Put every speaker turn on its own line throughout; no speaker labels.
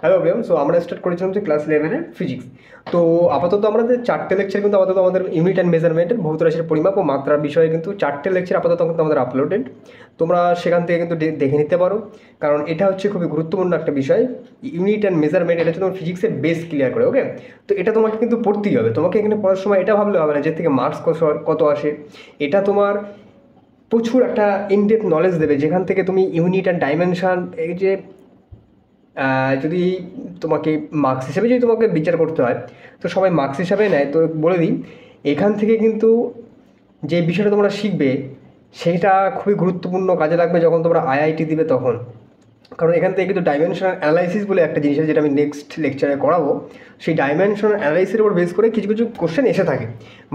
Hello everyone, so আমরা start করেছিলাম যে ক্লাস 11-এর ফিজিক্স। তো আপাতত আমাদের 4টে লেকচার কিন্তু আপাতত আমাদের ইউনিট অ্যান্ড মেজারমেন্টের ভৌত রাশির পরিমাপ ও মাত্রার বিষয়ে কিন্তু 4টে লেকচার আপাতত কিন্তু আমাদের আপলোডেড। তোমরা সেখান থেকে কিন্তু দেখে নিতে পারো, কারণ এটা হচ্ছে খুবই গুরুত্বপূর্ণ একটা বিষয়। ইউনিট অ্যান্ড মেজারমেন্ট এটা হচ্ছে তোমার ফিজিক্সের বেস ক্লিয়ার করে। ওকে, তো এটা তোমাকে কিন্তু পড়তেই হবে। তোমাকে এখানে পড়ার সময় এটা ভাবলে হবে না যে থেকে মার্কস কত আসে। এটা তোমার প্রচুর একটা ইনডেপথ নলেজ দেবে, যেখান থেকে তুমি ইউনিট অ্যান্ড ডাইমেনশন এই যে যদি তোমাকে মার্কস হিসেবে যদি তোমাকে বিচার করতে হয়, তো সবাই মার্কস হিসাবে নেয়। তো বলে দিই, এখান থেকে কিন্তু যে বিষয়টা তোমরা শিখবে সেটা খুবই গুরুত্বপূর্ণ কাজে লাগবে যখন তোমরা আইআইটি দিবে তখন। কারণ এখান থেকে কিন্তু ডাইমেনশনাল অ্যানালাইসিস বলে একটা জিনিস আছে, যেটা আমি নেক্সট লেকচারে করাবো। সেই ডাইমেনশনাল অ্যানালাইসিসের উপর বেস করে কিছু কিছু কোশ্চেন এসে থাকে।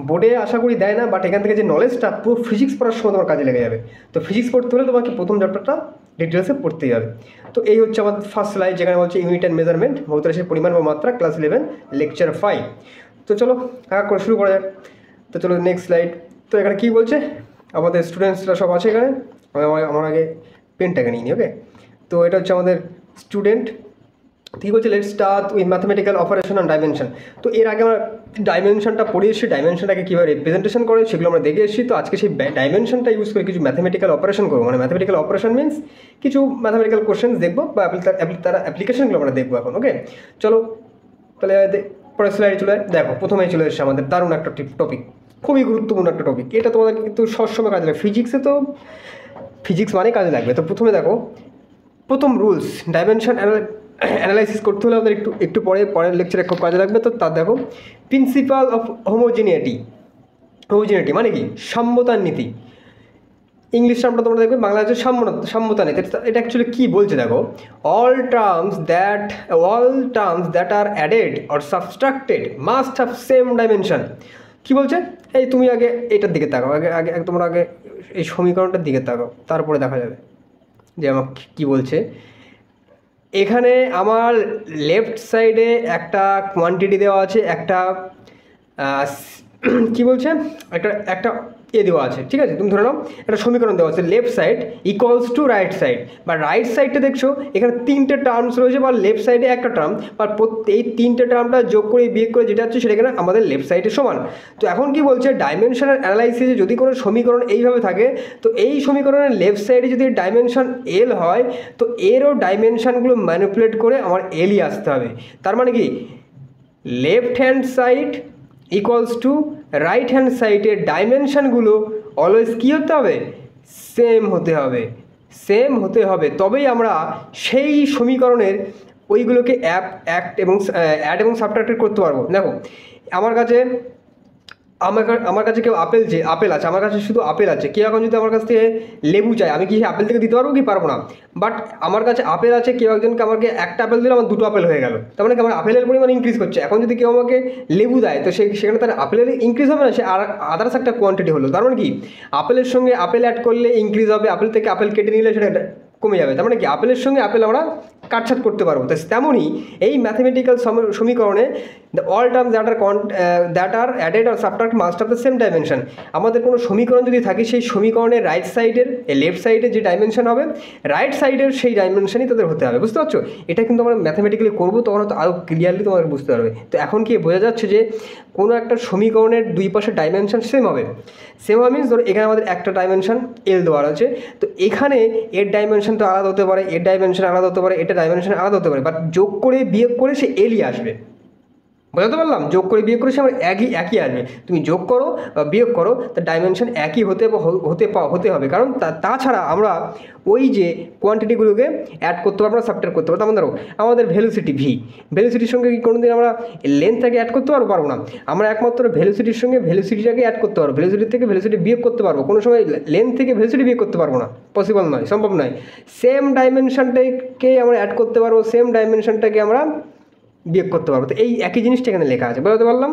বোর্ডে আশা করি দেয় না, বাট এখান থেকে যে নলেজটা পুরো ফিজিক্স পড়ার সময় তোমার কাজে লেগে যাবে। তো ফিজিক্স পড়তে হলে তোমাকে প্রথম চ্যাপ্টারটা ডিটেলসে পড়তেই হবে। তো এই হচ্ছে আমাদের ফার্স্ট স্লাইড, যেখানে বলছে ইউনিট অ্যান্ড মেজারমেন্ট, ভৌত রাশির পরিমাণ ও মাত্রা, ক্লাস 11 লেকচার 5। তো চলো করে শুরু করা যাক। তো চলো নেক্সট স্লাইড। তো এখানে কী বলছে, আমাদের স্টুডেন্টসরা সব আছে এখানে। আমার আগে পেনটাকে নিই নি। ওকে, তো এটা হচ্ছে আমাদের স্টুডেন্ট। ঠিক বলছে, let's start with mathematical operation and dimension. তো এর আগে আমরা ডাইমেনশনটা পড়ে এসেছি, ডাইমেনশনটাকে কীভাবে রিপ্রেজেন্টেশন করে সেগুলো আমরা দেখে এসেছি। তো আজকে সেই ডাইমেনশনটা ইউজ করে কিছু ম্যাথমেটিক্যাল অপারেশন করবো। মানে ম্যাথমেটিক্যাল অপারেশন মিনস কিছু ম্যাথমেটিক্যাল কোশ্চেন দেখবো বা তার অ্যাপ্লিকেশনগুলো আমরা দেখবো এখন। ওকে, চলো তাহলে পরের স্লাইডে চলে দেখো। প্রথমেই চলে এসেছে আমাদের দারুণ একটা টপিক, খুবই গুরুত্বপূর্ণ একটা টপিক। এটা তোমাদের কিন্তু সবসময় কাজে লাগবে ফিজিক্সে, তো ফিজিক্স মানে কাজে লাগবে। তো প্রথমে দেখো, প্রথম রুলস, ডাইমেনশন অ্যানালাইসিস করতে হলে আমাদের একটু পরের লেকচারে খুব কাজে লাগবে। তো তা দেখো, প্রিন্সিপাল অফ হোমোজিনিটি মানে কি? সাম্যতার নীতি। ইংলিশ টার্মটা তোমরা দেখবে, বাংলা হচ্ছে সাম্যতা নীতি। এটা অ্যাকচুয়ালি কী বলছে দেখো, all terms that are added or subtracted must have same dimension. কী বলছে? এই তুমি আগে এটার দিকে তাকাও, আগে তোমরা আগে এই সমীকরণটার দিকে তাকাও, তারপরে দেখা যাবে যে আমার কী বলছে। এখানে আমার লেফট সাইডে একটা কোয়ান্টিটি দেওয়া আছে, একটা কি বলছে, একটা দেওয়া আছে। ঠিক আছে, তুমি ধরে নাও একটা সমীকরণ দেওয়া আছে, left side equals to right side. বা রাইট সাইডটা দেখছো এখানে 3টে টার্মস রয়েছে, বা লেফট সাইডে একটা টার্ম, বা এই 3টে টার্মটা যোগ করে বিয়োগ করে যেটা হচ্ছে সেটা এখানে আমাদের লেফট সাইডে সমান। তো এখন কি বলছে, ডাইমেনশনাল অ্যানালাইসিসে যদি কোনো সমীকরণ এইভাবে থাকে, তো এই সমীকরণের লেফট সাইডে যদি ডাইমেনশন এল হয়, তো এরও ডাইমেনশনগুলো ম্যানিপুলেট করে আমার এলই আসতে হবে। তার মানে কি, left hand side equals to right hand সাইডের ডাইমেনশানগুলো অলওয়েজ কী হতে হবে? সেম হতে হবে। তবেই আমরা সেই সমীকরণের ওইগুলোকে অ্যাড এবং সাবট্রাক্ট করতে পারবো। দেখো, আমার কাছে কেউ আপেল আছে, আমার কাছে শুধু আপেল আছে। কেউ এখন যদি আমার কাছ থেকে লেবু চায়, আমি কি আপেল থেকে দিতে পারবো কি? পারবো না। বাট আমার কাছে আপেল আছে, কেউ একজনকে আমাকে একটা আপেল দিলে আমার 2টো আপেল হয়ে গেল। তার মানে কি, আমার আপেলের পরিমাণ ইনক্রিজ করছে। এখন যদি কেউ আমাকে লেবু দেয়, তো সেখানে তার আপেলের ইনক্রিজ হবে না, সে আদার্স একটা কোয়ান্টিটি হলো। তার মানে কি, আপেলের সঙ্গে আপেল অ্যাড করলে ইনক্রিজ হবে, আপেল থেকে আপেল কেটে নিলে সেটা কমে যাবে। তার মানে কি, আপেলের সঙ্গে আপেল আমরা কাটছাট করতে পারবো। তো তেমনই এই ম্যাথমেটিক্যাল সমীকরণে all terms that are added আর subtract must of the same dimension. আমাদের কোনো সমীকরণ যদি থাকে, সেই সমীকরণের রাইট সাইডের লেফট সাইডে যে ডাইমেনশন হবে, রাইট সাইডের সেই ডাইমেনশনই তাদের হতে হবে। বুঝতে পারছো? এটা কিন্তু আমরা ম্যাথমেটিক্যালি করবো, তখন হয়তো আরও ক্লিয়ারলি তোমাকে বুঝতে পারবে। তো এখন কি বোঝা যাচ্ছে যে কোনো একটা সমীকরণের দুই পাশে ডাইমেনশন সেম হবে মিনস ধরো এখানে আমাদের একটা ডাইমেনশন এল দেওয়া আছে, তো এখানে এর ডাইমেনশন তো আলাদা হতে পারে, এর ডাইমেনশন আলাদা হতে পারে, এটা ডাইমেনশন আলাদা হতে পারে, বাট যোগ করে বিয়োগ করে সে এলই আসবে। বোঝাতে পারলাম? যোগ করে বিয়োগ করে সে আমার একই আসবে। তুমি যোগ করো বা বিয়োগ করো, তার ডাইমেনশন একই হতে হবে। কারণ তাছাড়া আমরা ওই যে কোয়ান্টিটিগুলোকে অ্যাড করতে পারবো না, সাবট্রাক্ট করতে পারবো। তেমন ধরো আমাদের ভ্যালুসিটির সঙ্গে কি কোনোদিন আমরা লেন্থটাকে অ্যাড করতে পারবো না। আমরা একমাত্র ভ্যালুসিটির সঙ্গে ভ্যালুসিটিটাকে অ্যাড করতে পারবো, ভ্যালুসিটি থেকে ভ্যালুসিটি বিয়োগ করতে পারবো। কোনো সময় লেন্থ থেকে ভ্যালুসিটি বিয়োগ করতে পারবো না, পসিবল নয়, সম্ভব নয়। সেম ডাইমেনশনটাকে আমরা অ্যাড করতে পারবো, সেম ডাইমেনশনটাকে আমরা বিয়োগ করতে পারবো। তো এই একই জিনিসটা এখানে লেখা আছে, বুঝতে পারলাম?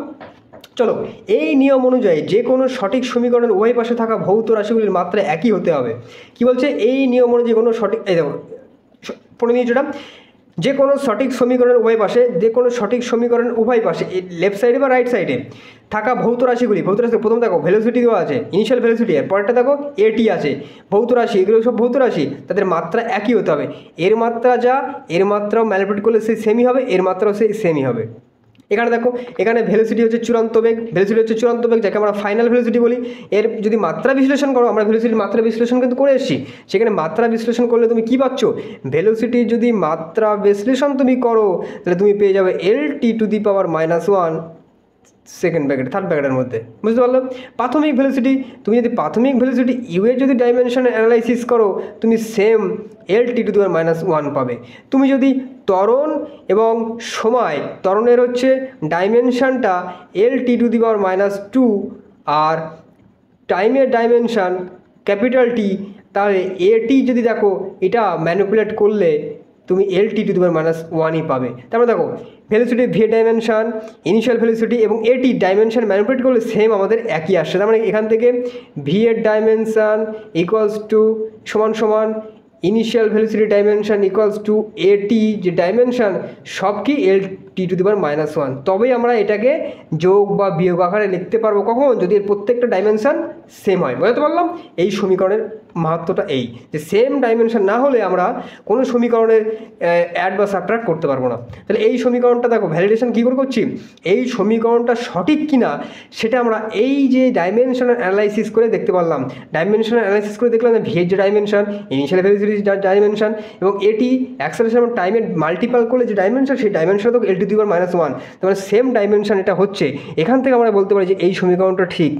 চলো, এই নিয়ম অনুযায়ী যে কোনো সঠিক সমীকরণের উভয় পাশে থাকা ভৌত রাশিগুলির মাত্রা একই হতে হবে। কি বলছে? এই নিয়ম অনুযায়ী কোনো সঠিক, এই দেখো পড়ে নিয়েছি ওটা, যে কোনো সঠিক সমীকরণের উভয় পাশে লেফট সাইডে বা রাইট সাইডে থাকা ভৌত রাশি প্রথম দেখো ভেলোসিটি দেওয়া আছে, ইনিশিয়াল ভেলোসিটি, এর পরেরটা দেখো এটি আছে, ভৌত রাশি, এগুলো সব ভৌত রাশি, তাদের মাত্রা একই হতে হবে। এর মাত্রা যা, এর মাত্রাও ম্যানিপুলেট করলে সেই সেমই হবে, এর মাত্রাও সেই সেমই হবে। এখানে দেখো, এখানে ভেলোসিটি হচ্ছে চূড়ান্ত বেগ, যাকে আমরা ফাইনাল ভেলোসিটি বলি। এর যদি মাত্রা বিশ্লেষণ করো, আমরা ভেলোসিটির মাত্রা বিশ্লেষণ কিন্তু করে এসেছি, সেখানে মাত্রা বিশ্লেষণ করলে তুমি কি পাচ্ছ, ভেলোসিটির যদি মাত্রা বিশ্লেষণ তুমি করো তাহলে তুমি পেয়ে যাবে L_(-1) সেকেন্ড ব্র্যাকেট থার্ড ব্র্যাকেটের মধ্যে, বুঝতে পারলো। প্রাথমিক ভেলোসিটি, তুমি যদি প্রাথমিক ভেলোসিটি ইউ এর যদি ডাইমেনশন অ্যানালাইসিস করো, তুমি সেম L_(-1) পাবে। তুমি যদি ত্বরণ এবং সময়, ত্বরণের হচ্ছে ডাইমেনশনটা L_(-2) আর টাইমের ডাইমেনশন ক্যাপিটাল টি, তাহলে এটি যদি দেখো এটা ম্যানিপুলেট করলে তুমি L_(-1) পাবে। তারপরে দেখো velocity V dimension, initial velocity এবং এটি ডাইমেনশন ম্যানিপুলেট করলে সেম আমাদের একই আসছে। তার মানে এখান থেকে ভি এর ডাইমেনশন সমান ইনিশিয়াল ভেলোসিটি ডাইমেনশন এটি যে ডাইমেনশন সব কি L_(-1) তবেই আমরা এটাকে যোগ বা বিয়োগ আকারে লিখতে পারবো। কখন? যদি এর প্রত্যেকটা ডাইমেনশন সেম হয়। বুঝতে পারলাম এই সমীকরণের মাহাত্ম্যটা, এই যে সেম ডাইমেনশন না হলে আমরা কোনো সমীকরণের অ্যাড বা সাবট্রাক্ট করতে পারবো না। তাহলে এই সমীকরণটা দেখো ভ্যালিডেশন কী করে করছি, এই সমীকরণটা সঠিক কিনা সেটা আমরা এই যে ডাইমেনশনাল অ্যানালাইসিস করে দেখতে পারলাম। ডাইমেনশনাল অ্যানালাইসিস করে দেখলাম যে ভি এর যে ডাইমেনশন, ইনিশিয়াল ভেলোসিটি ডাইমেনশন এবং এটি অ্যাক্সেলারেশন এবং টাইমের মাল্টিপাল করলে যে ডাইমেনশন, সেই ডাইমেনশন তো L⁻⁻1, তার মানে সেম ডাইমেনশন এটা হচ্ছে। এখান থেকে আমরা বলতে পারি যে এই সমীকরণটা ঠিক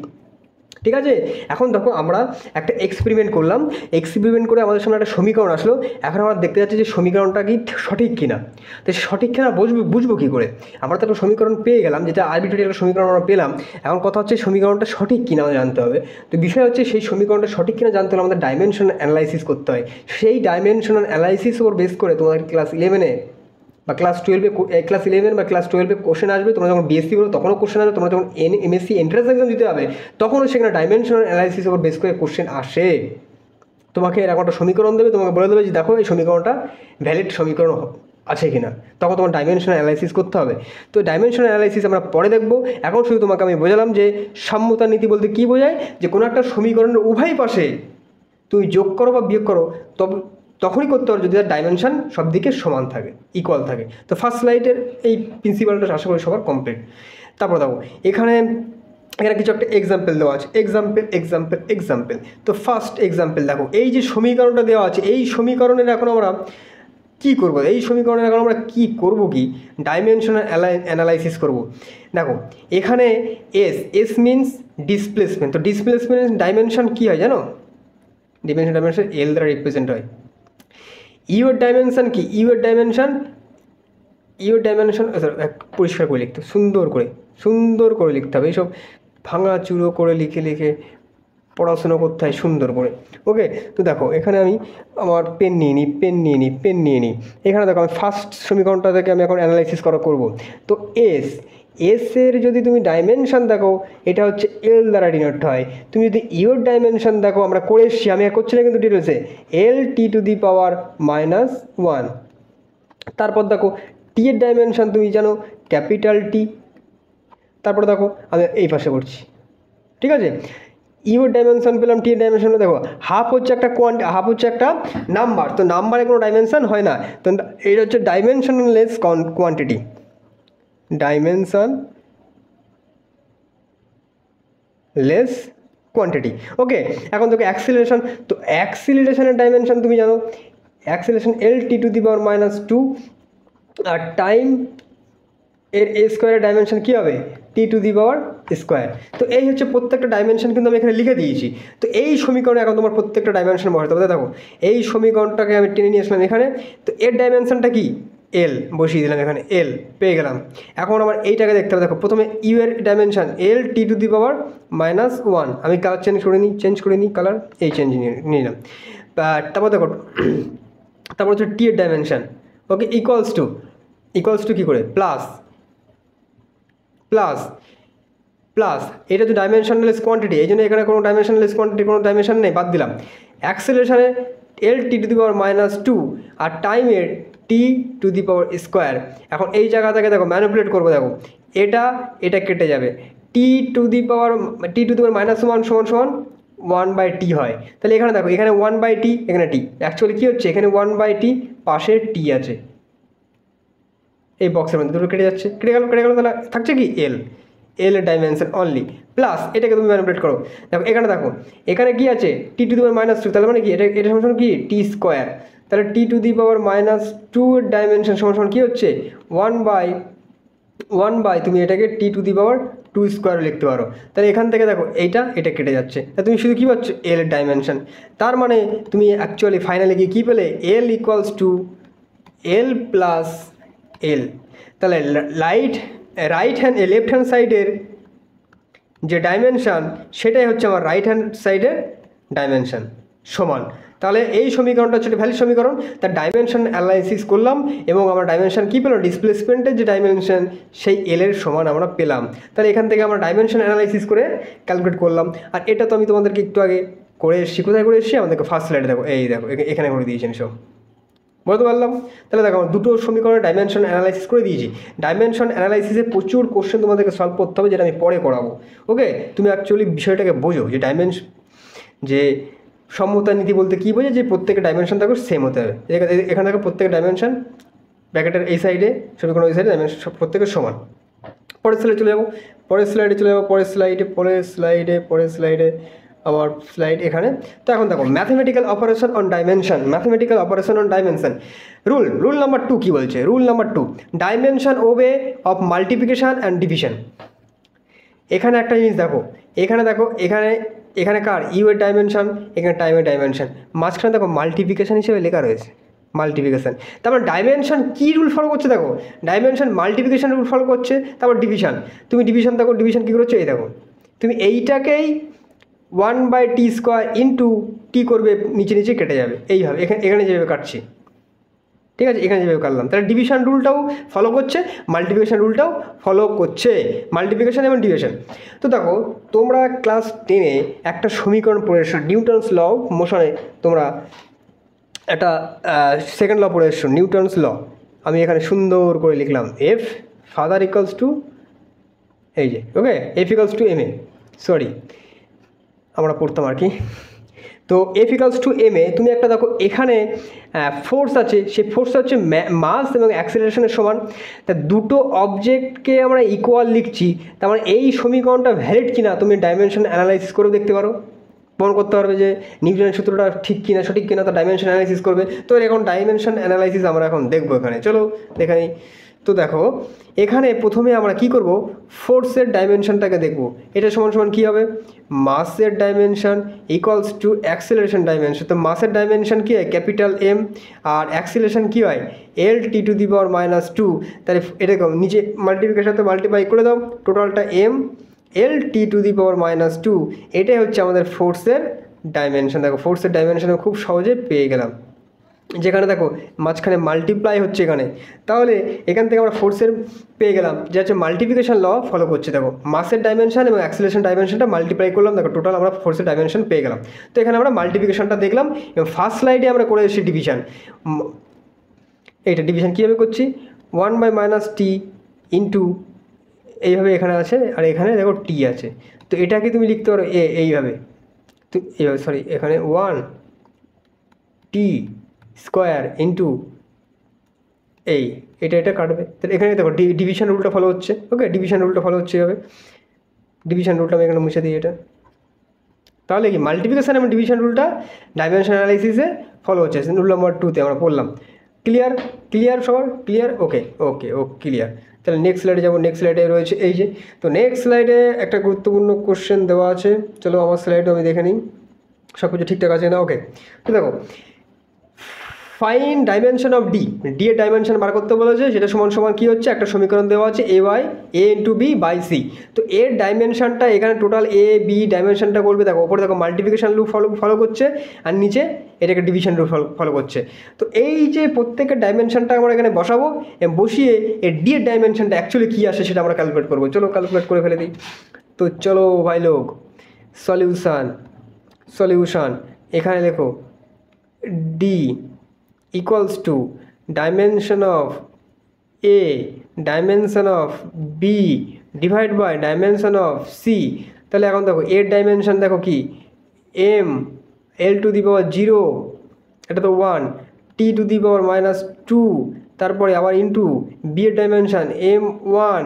আছে। এখন দেখো আমরা একটা এক্সপেরিমেন্ট করলাম, এক্সপেরিমেন্ট করে আমাদের সামনে একটা সমীকরণ আসলো। এখন আমরা দেখতে যাচ্ছি যে সমীকরণটা কি সঠিক কিনা। তো সঠিক কিনা বুঝবো কী করে? আমরা তো একটা সমীকরণ পেয়ে গেলাম, যেটা আরবিট্রারি একটা সমীকরণ আমরা পেলাম। এখন কথা হচ্ছে সমীকরণটা সঠিক কিনা আমাদের জানতে হবে। তো বিষয় হচ্ছে সেই সমীকরণটা সঠিক কিনা জানতে হলে আমাদের ডাইমেনশন অ্যানালাইসিস করতে হয়। সেই ডাইমেনশনাল অ্যানালাইসিস ওর বেস করে তোমাদের ক্লাস 11-এ বা ক্লাস 11 বা ক্লাস 12 কোশ্চেন আসবে। তোমরা যখন বিএসসি করো তখনও কোশ্চেন আসবে, তোমরা যখন এমএসসি এন্ট্রান্স এক্সাম দিতে হবে তখনও সেখানে ডাইমেনশনাল অ্যানালাইসিস ওপর বেস করে কোশ্চেন আসে। তোমাকে এরকম একটা সমীকরণ দেবে, তোমাকে বলে দেবে যে দেখো এই সমীকরণটা ভ্যালিড সমীকরণ আছে কিনা, তখন তোমার ডাইমেনশনাল অ্যানালাইসিস করতে হবে। তো ডাইমেনশনাল অ্যানালাইসিস আমরা পরে দেখবো। এখন শুধু তোমাকে আমি বোঝালাম যে সাম্যতা নীতি বলতে কী বোঝায়, যে কোনো একটা সমীকরণের উভয় পাশে তুমি যোগ করো বা বিয়োগ করো তখনই করতে পারো যদি তার ডাইমেনশন সব দিকে সমান থাকে, ইকুয়াল থাকে। তো ফার্স্ট স্লাইডের এই প্রিন্সিপালটা আশা করি সবার কমপ্লিট। তারপর দেখো এখানে কিছু একটা এক্সাম্পল দেওয়া আছে, এক্সাম্পল। তো ফার্স্ট এক্সাম্পল দেখো, এই যে সমীকরণটা দেওয়া আছে, এই সমীকরণের এখন আমরা কী করবো, কি ডাইমেনশনাল অ্যানালাইসিস করব। দেখো এখানে এস মিনস ডিসপ্লেসমেন্ট। তো ডিসপ্লেসমেন্ট ডাইমেনশন কী হয় জানো? ডাইমেনশন এল দ্বারা রিপ্রেজেন্ট হয়। ইউর ডাইমেনশন কি? ইউর ডাইমেনশন পরিষ্কার করে লিখতে, সুন্দর করে লিখতে হবে। এইসব ভাঙা চুরো করে লিখে পড়াশুনো করতে হয় সুন্দর করে। ওকে, তো দেখো এখানে আমি আমার পেন নিয়ে নিই। এখানে দেখো আমি ফার্স্ট সমীকরণটা থেকে আমি এখন অ্যানালাইসিস করবো। তো এর যদি তুমি ডাইমেনশন দেখো, এটা হচ্ছে এল দ্বারা ডিনোট হয়। তুমি যদি ইউর ডাইমেনশন দেখো, আমরা করে এসছি, আমি আর করছি না কিন্তু ডিটেলসে, L⁻⁻1। তারপর দেখো টি এর ডাইমেনশন তুমি জানো ক্যাপিটাল টি। তারপরে দেখো আমি এই পাশে করছি, ঠিক আছে। ইউর ডাইমেনশন পেলাম, টি এর ডাইমেনশন দেখো হাফ হচ্ছে একটা নাম্বার। তো নাম্বারে কোনো ডাইমেনশন হয় না, তো এটা হচ্ছে ডাইমেনশনলেস কোয়ান্টিটি, ওকে। এখন দেখো অ্যাক্সিলারেশন। তো অ্যাক্সিলারেশনের ডাইমেনশন তুমি জানো, অ্যাক্সিলারেশন L⁻², আর টাইম এর স্কোয়ারের ডাইমেনশন কী হবে? T²। তো এই হচ্ছে প্রত্যেকটা ডাইমেনশন কিন্তু আমি এখানে লিখে দিয়েছি। তো এই সমীকরণে এখন তোমার প্রত্যেকটা ডাইমেনশন বসাতে হবে। দেখো এই সমীকরণটাকে আমি টেনে নিয়ে আসলাম এখানে। তো এর ডাইমেনশনটা কি? এল বসিয়ে দিলাম এখানে, এল পেয়ে গেলাম। এখন আমার এইটাকে দেখতে হবে। দেখো প্রথমে ইউ এর ডাইমেনশন L⁻⁻1। আমি কালার চেঞ্জ করে নিই কালার, এই চেঞ্জ নিয়ে নিলাম। তারপর দেখো তারপর হচ্ছে টি এর ডাইমেনশন, ওকে, ইকুয়ালস টু কী করে প্লাস এটা তো ডাইমেনশনলেস কোয়ান্টিটি, এই জন্য এখানে কোনো ডাইমেনশনলেস কোয়ান্টিটি কোনো ডাইমেনশন নেই, বাদ দিলাম। অ্যাক্সেলারেশনে L⁻², আর টাইমের টি টু দি পাওয়ার স্কোয়ার। এখন এই জায়গা থেকে দেখো ম্যানিপুলেট করবো, দেখো এটা কেটে যাবে, টি টু দি পাওয়ার -1 সমান সমান 1/t হয়। তাহলে এখানে দেখো এখানে 1/t, এখানে টি, অ্যাকচুয়ালি কী হচ্ছে এখানে 1/t, পাশে টি আছে, এই বক্সের মধ্যে দুটো কেটে যাচ্ছে, কেটে গেল, তাহলে থাকছে কি এল ডাইমেনশন অনলি, প্লাস এটাকে তুমি ম্যানিপুলেট করো। দেখো এখানে কি আছে টি টু দি পাওয়ার -2, তাহলে মানে কি এটা সমান কি টি স্কোয়ার, তাহলে টি টু দি পাওয়ার -2 এর ডাইমেনশন সমান কি হচ্ছে 1/1 তুমি এটাকে টি টু দি পাওয়ার 2 স্কোয়ার লিখতে পারো। তাহলে এখান থেকে দেখো এটা কেটে যাচ্ছে, তাহলে তুমি শুধু কী পাচ্ছ এল ডাইমেনশন। তার মানে তুমি অ্যাকচুয়ালি ফাইনালি কী পেলে এল equals to L plus L. তাহলে লেফট হ্যান্ড সাইডের যে ডাইমেনশান সেটাই হচ্ছে আমার রাইট হ্যান্ড সাইডের ডাইমেনশান সমান। তাহলে এই সমীকরণটা হচ্ছে ভ্যালিড সমীকরণ, তার ডাইমেনশন অ্যানালাইসিস করলাম এবং আমরা ডাইমেনশন কী পেলাম, ডিসপ্লেসমেন্টের যে ডাইমেনশন সেই এলের সমান আমরা পেলাম। তাহলে এখান থেকে আমরা ডাইমেনশন অ্যানালাইসিস করে ক্যালকুলেট করলাম। আর এটা তো আমি তোমাদেরকে একটু আগে করে এসেছি, কোথায় করে এসেছি আমাদেরকে ফার্স্ট স্লাইডে দেখো, এই দেখো এখানে করে দিয়েছেন সব, বলতে পারলাম। তাহলে দেখো দুটো সমীকরণের ডাইমেনশন অ্যানালাইসিস করে দিয়েছি। ডাইমেনশন অ্যানালাইসিসে প্রচুর কোশ্চেন তোমাদেরকে সলভ করতে হবে, যেটা আমি পরে করাবো। ওকে, তুমি অ্যাকচুয়ালি বিষয়টাকে বোঝো যে যে সমতা নীতি বলতে কী বোঝে, যে প্রত্যেকের ডাইমেনশন দেখো সেম হতে হবে। এখানে দেখো প্রত্যেকের ডাইমেনশন ব্র্যাকেটের এই সাইডে সমীকরণ এই সাইডে ডাইমেনশন প্রত্যেকের সমান। পরের স্লাইডে চলে যাবো, পরের স্লাইডে আমার স্লাইড এখানে। তো এখন দেখো mathematical operation on dimension, rule number 2 কী বলছে, rule number 2, dimension obey of multiplication and division. এখানে একটা জিনিস দেখো, এখানে কার ইউ এর ডাইমেনশন, এখানে টাইমের ডাইমেনশন, মাঝখানে দেখো মাল্টিপ্লিকেশান হিসেবে লেখা রয়েছে, মাল্টিপ্লিকেশান। তারপর ডাইমেনশন কী রুল ফলো করছে, দেখো ডাইমেনশন মাল্টিপ্লিকেশান রুল ফলো করছে। তারপর ডিভিশন, তুমি ডিভিশন দেখো, ডিভিশন কী করছো, এই দেখো তুমি এইটাকেই 1/t স্কোয়ার ইন্টু টি করবে, নিচে কেটে যাবে এইভাবে, এখানে যেভাবে কাটছি, ঠিক আছে, এখানে যেভাবে কাটলাম। তাহলে ডিভিশন রুলটাও ফলো করছে, মাল্টিপ্লিকেশান রুলটাও ফলো করছে, মাল্টিপ্লিকেশান এবং ডিভিশন। তো দেখো তোমরা ক্লাস 10-এ একটা সমীকরণ পড়ে এসছো, নিউটনস ল অফ মোশনে, তোমরা একটা সেকেন্ড ল পড়ে এসছো, নিউটনস ল। আমি এখানে সুন্দর করে লিখলাম এফ ফাদার ইকুয়ালস টু, এই যে okay, F equals to M A, sorry আমরা পড়তাম আর কি। তো F equals to M A, তুমি একটা দেখো এখানে ফোর্স আছে, সেই ফোর্সটা হচ্ছে মাস এবং অ্যাক্সেলারেশনের সমান। তা দুটো অবজেক্টকে আমরা ইকুয়াল লিখছি, তার মানে এই সমীকরণটা ভ্যালিড কিনা তুমি ডাইমেনশন অ্যানালাইসিস করেও দেখতে পারো, প্রমাণ করতে পারবে যে নিউটনের সূত্রটা ঠিক কিনা, সঠিক কিনা, তা ডাইমেনশন অ্যানালাইসিস করবে। তো এখন ডাইমেনশন অ্যানালাইসিস আমরা এখন দেখবো এখানে, চলো দেখে নিই। তো দেখো এখানে প্রথমে আমরা কি করব, ফোর্সের ডাইমেনশনটাকে দেখব। এটা সমান কী হবে, মাসের dimension equals to acceleration dimension. তো মাসের ডাইমেনশন কী হয়, ক্যাপিটাল এম, আর অ্যাক্সেলারেশন কী হয়, এল টি টু দি পাওয়ার -2। তাহলে এরকম নিচে মাল্টিপ্লিকেশন সাথে মাল্টিপ্লাই করে দাও, টোটালটা M L T to the power -2। এটাই হচ্ছে আমাদের ফোর্সের ডাইমেনশন। দেখো ফোর্সের ডাইমেনশন খুব সহজে পেয়ে গেলাম, যেখানে দেখো মাঝখানে মাল্টিপ্লাই হচ্ছে এখানে। তাহলে এখান থেকে আমরা ফোর্সের পেয়ে গেলাম, যে হচ্ছে মাল্টিপ্লিকেশন ল ফলো করছে। দেখো মাসের ডাইমেনশন এবং অ্যাক্সেলারেশন ডাইমেনশনটা মাল্টিপ্লাই করলাম, দেখো টোটাল আমরা ফোর্সের ডাইমেনশন পেয়ে গেলাম। তো এখানে আমরা মাল্টিপ্লিকেশনটা দেখলাম এবং ফার্স্ট স্লাইডে আমরা করে এসেছি ডিভিশন। এইটা ডিভিশন কীভাবে করছি, 1/-t ইন্টু এইভাবে এখানে আছে, আর এখানে দেখো টি আছে। তো এটাকে তুমি লিখতে পারো এইভাবে, তো এইভাবে সরি, এখানে 1t স্কোয়ার ইন্টু এটা কাটবে। তাহলে এখানে দেখো ডিভিশন রুলটা ফলো হচ্ছে, ওকে, ডিভিশন রুলটা ফলো হচ্ছে এভাবে। ডিভিশন রুলটা আমি এখানে মুছে দিই এটা। তাহলে কি মাল্টিপ্লিকেশন এবং ডিভিশন রুলটা ডাইমেনশন অ্যানালাইসিসে ফলো হচ্ছে, রুল নাম্বার 2-তে আমরা পড়লাম। ক্লিয়ার সবার, ক্লিয়ার, ওকে ক্লিয়ার। তাহলে নেক্সট স্লাইডে যাবো, নেক্সট স্লাইডে রয়েছে এই যে। তো নেক্সট স্লাইডে একটা গুরুত্বপূর্ণ কোশ্চেন দেওয়া আছে, চলো আমার স্লাইডে আমি দেখে নিই সব কিছু ঠিকঠাক আছে না, ওকে। তো দেখো ফাইন ডাইমেনশন অফ ডি এর ডাইমেনশন বার করতে বলেছে, সেটা সমান কী হচ্ছে, একটা সমীকরণ দেওয়া আছে a into B by C. তো এর ডাইমেনশনটা এখানে টোটাল এ বি ডাইমেনশনটা করবে, দেখো ওপরে দেখো মাল্টিপ্লিকেশন রুল ফলো করছে, আর নিচে এটাকে ডিভিশন রুল ফলো করছে। তো এই যে প্রত্যেকের ডাইমেনশনটা আমরা এখানে বসাবো, বসিয়ে এর ডি এর ডাইমেনশনটা অ্যাকচুয়ালি কী আসে সেটা আমরা ক্যালকুলেট করবো। চলো ক্যালকুলেট করে ফেলে দিই। তো চলো ভাই লোক, সলিউশন এখানে লেখো D equals to dimension of A dimension of B divide by dimension of C. তাহলে এখন দেখো এর ডাইমেনশন দেখো কি এম এল টু দি পাওয়ার 0, এটা তো 1, টি টু দি পাওয়ার -2, তারপরে আবার ইন্টু বি এর dimension m1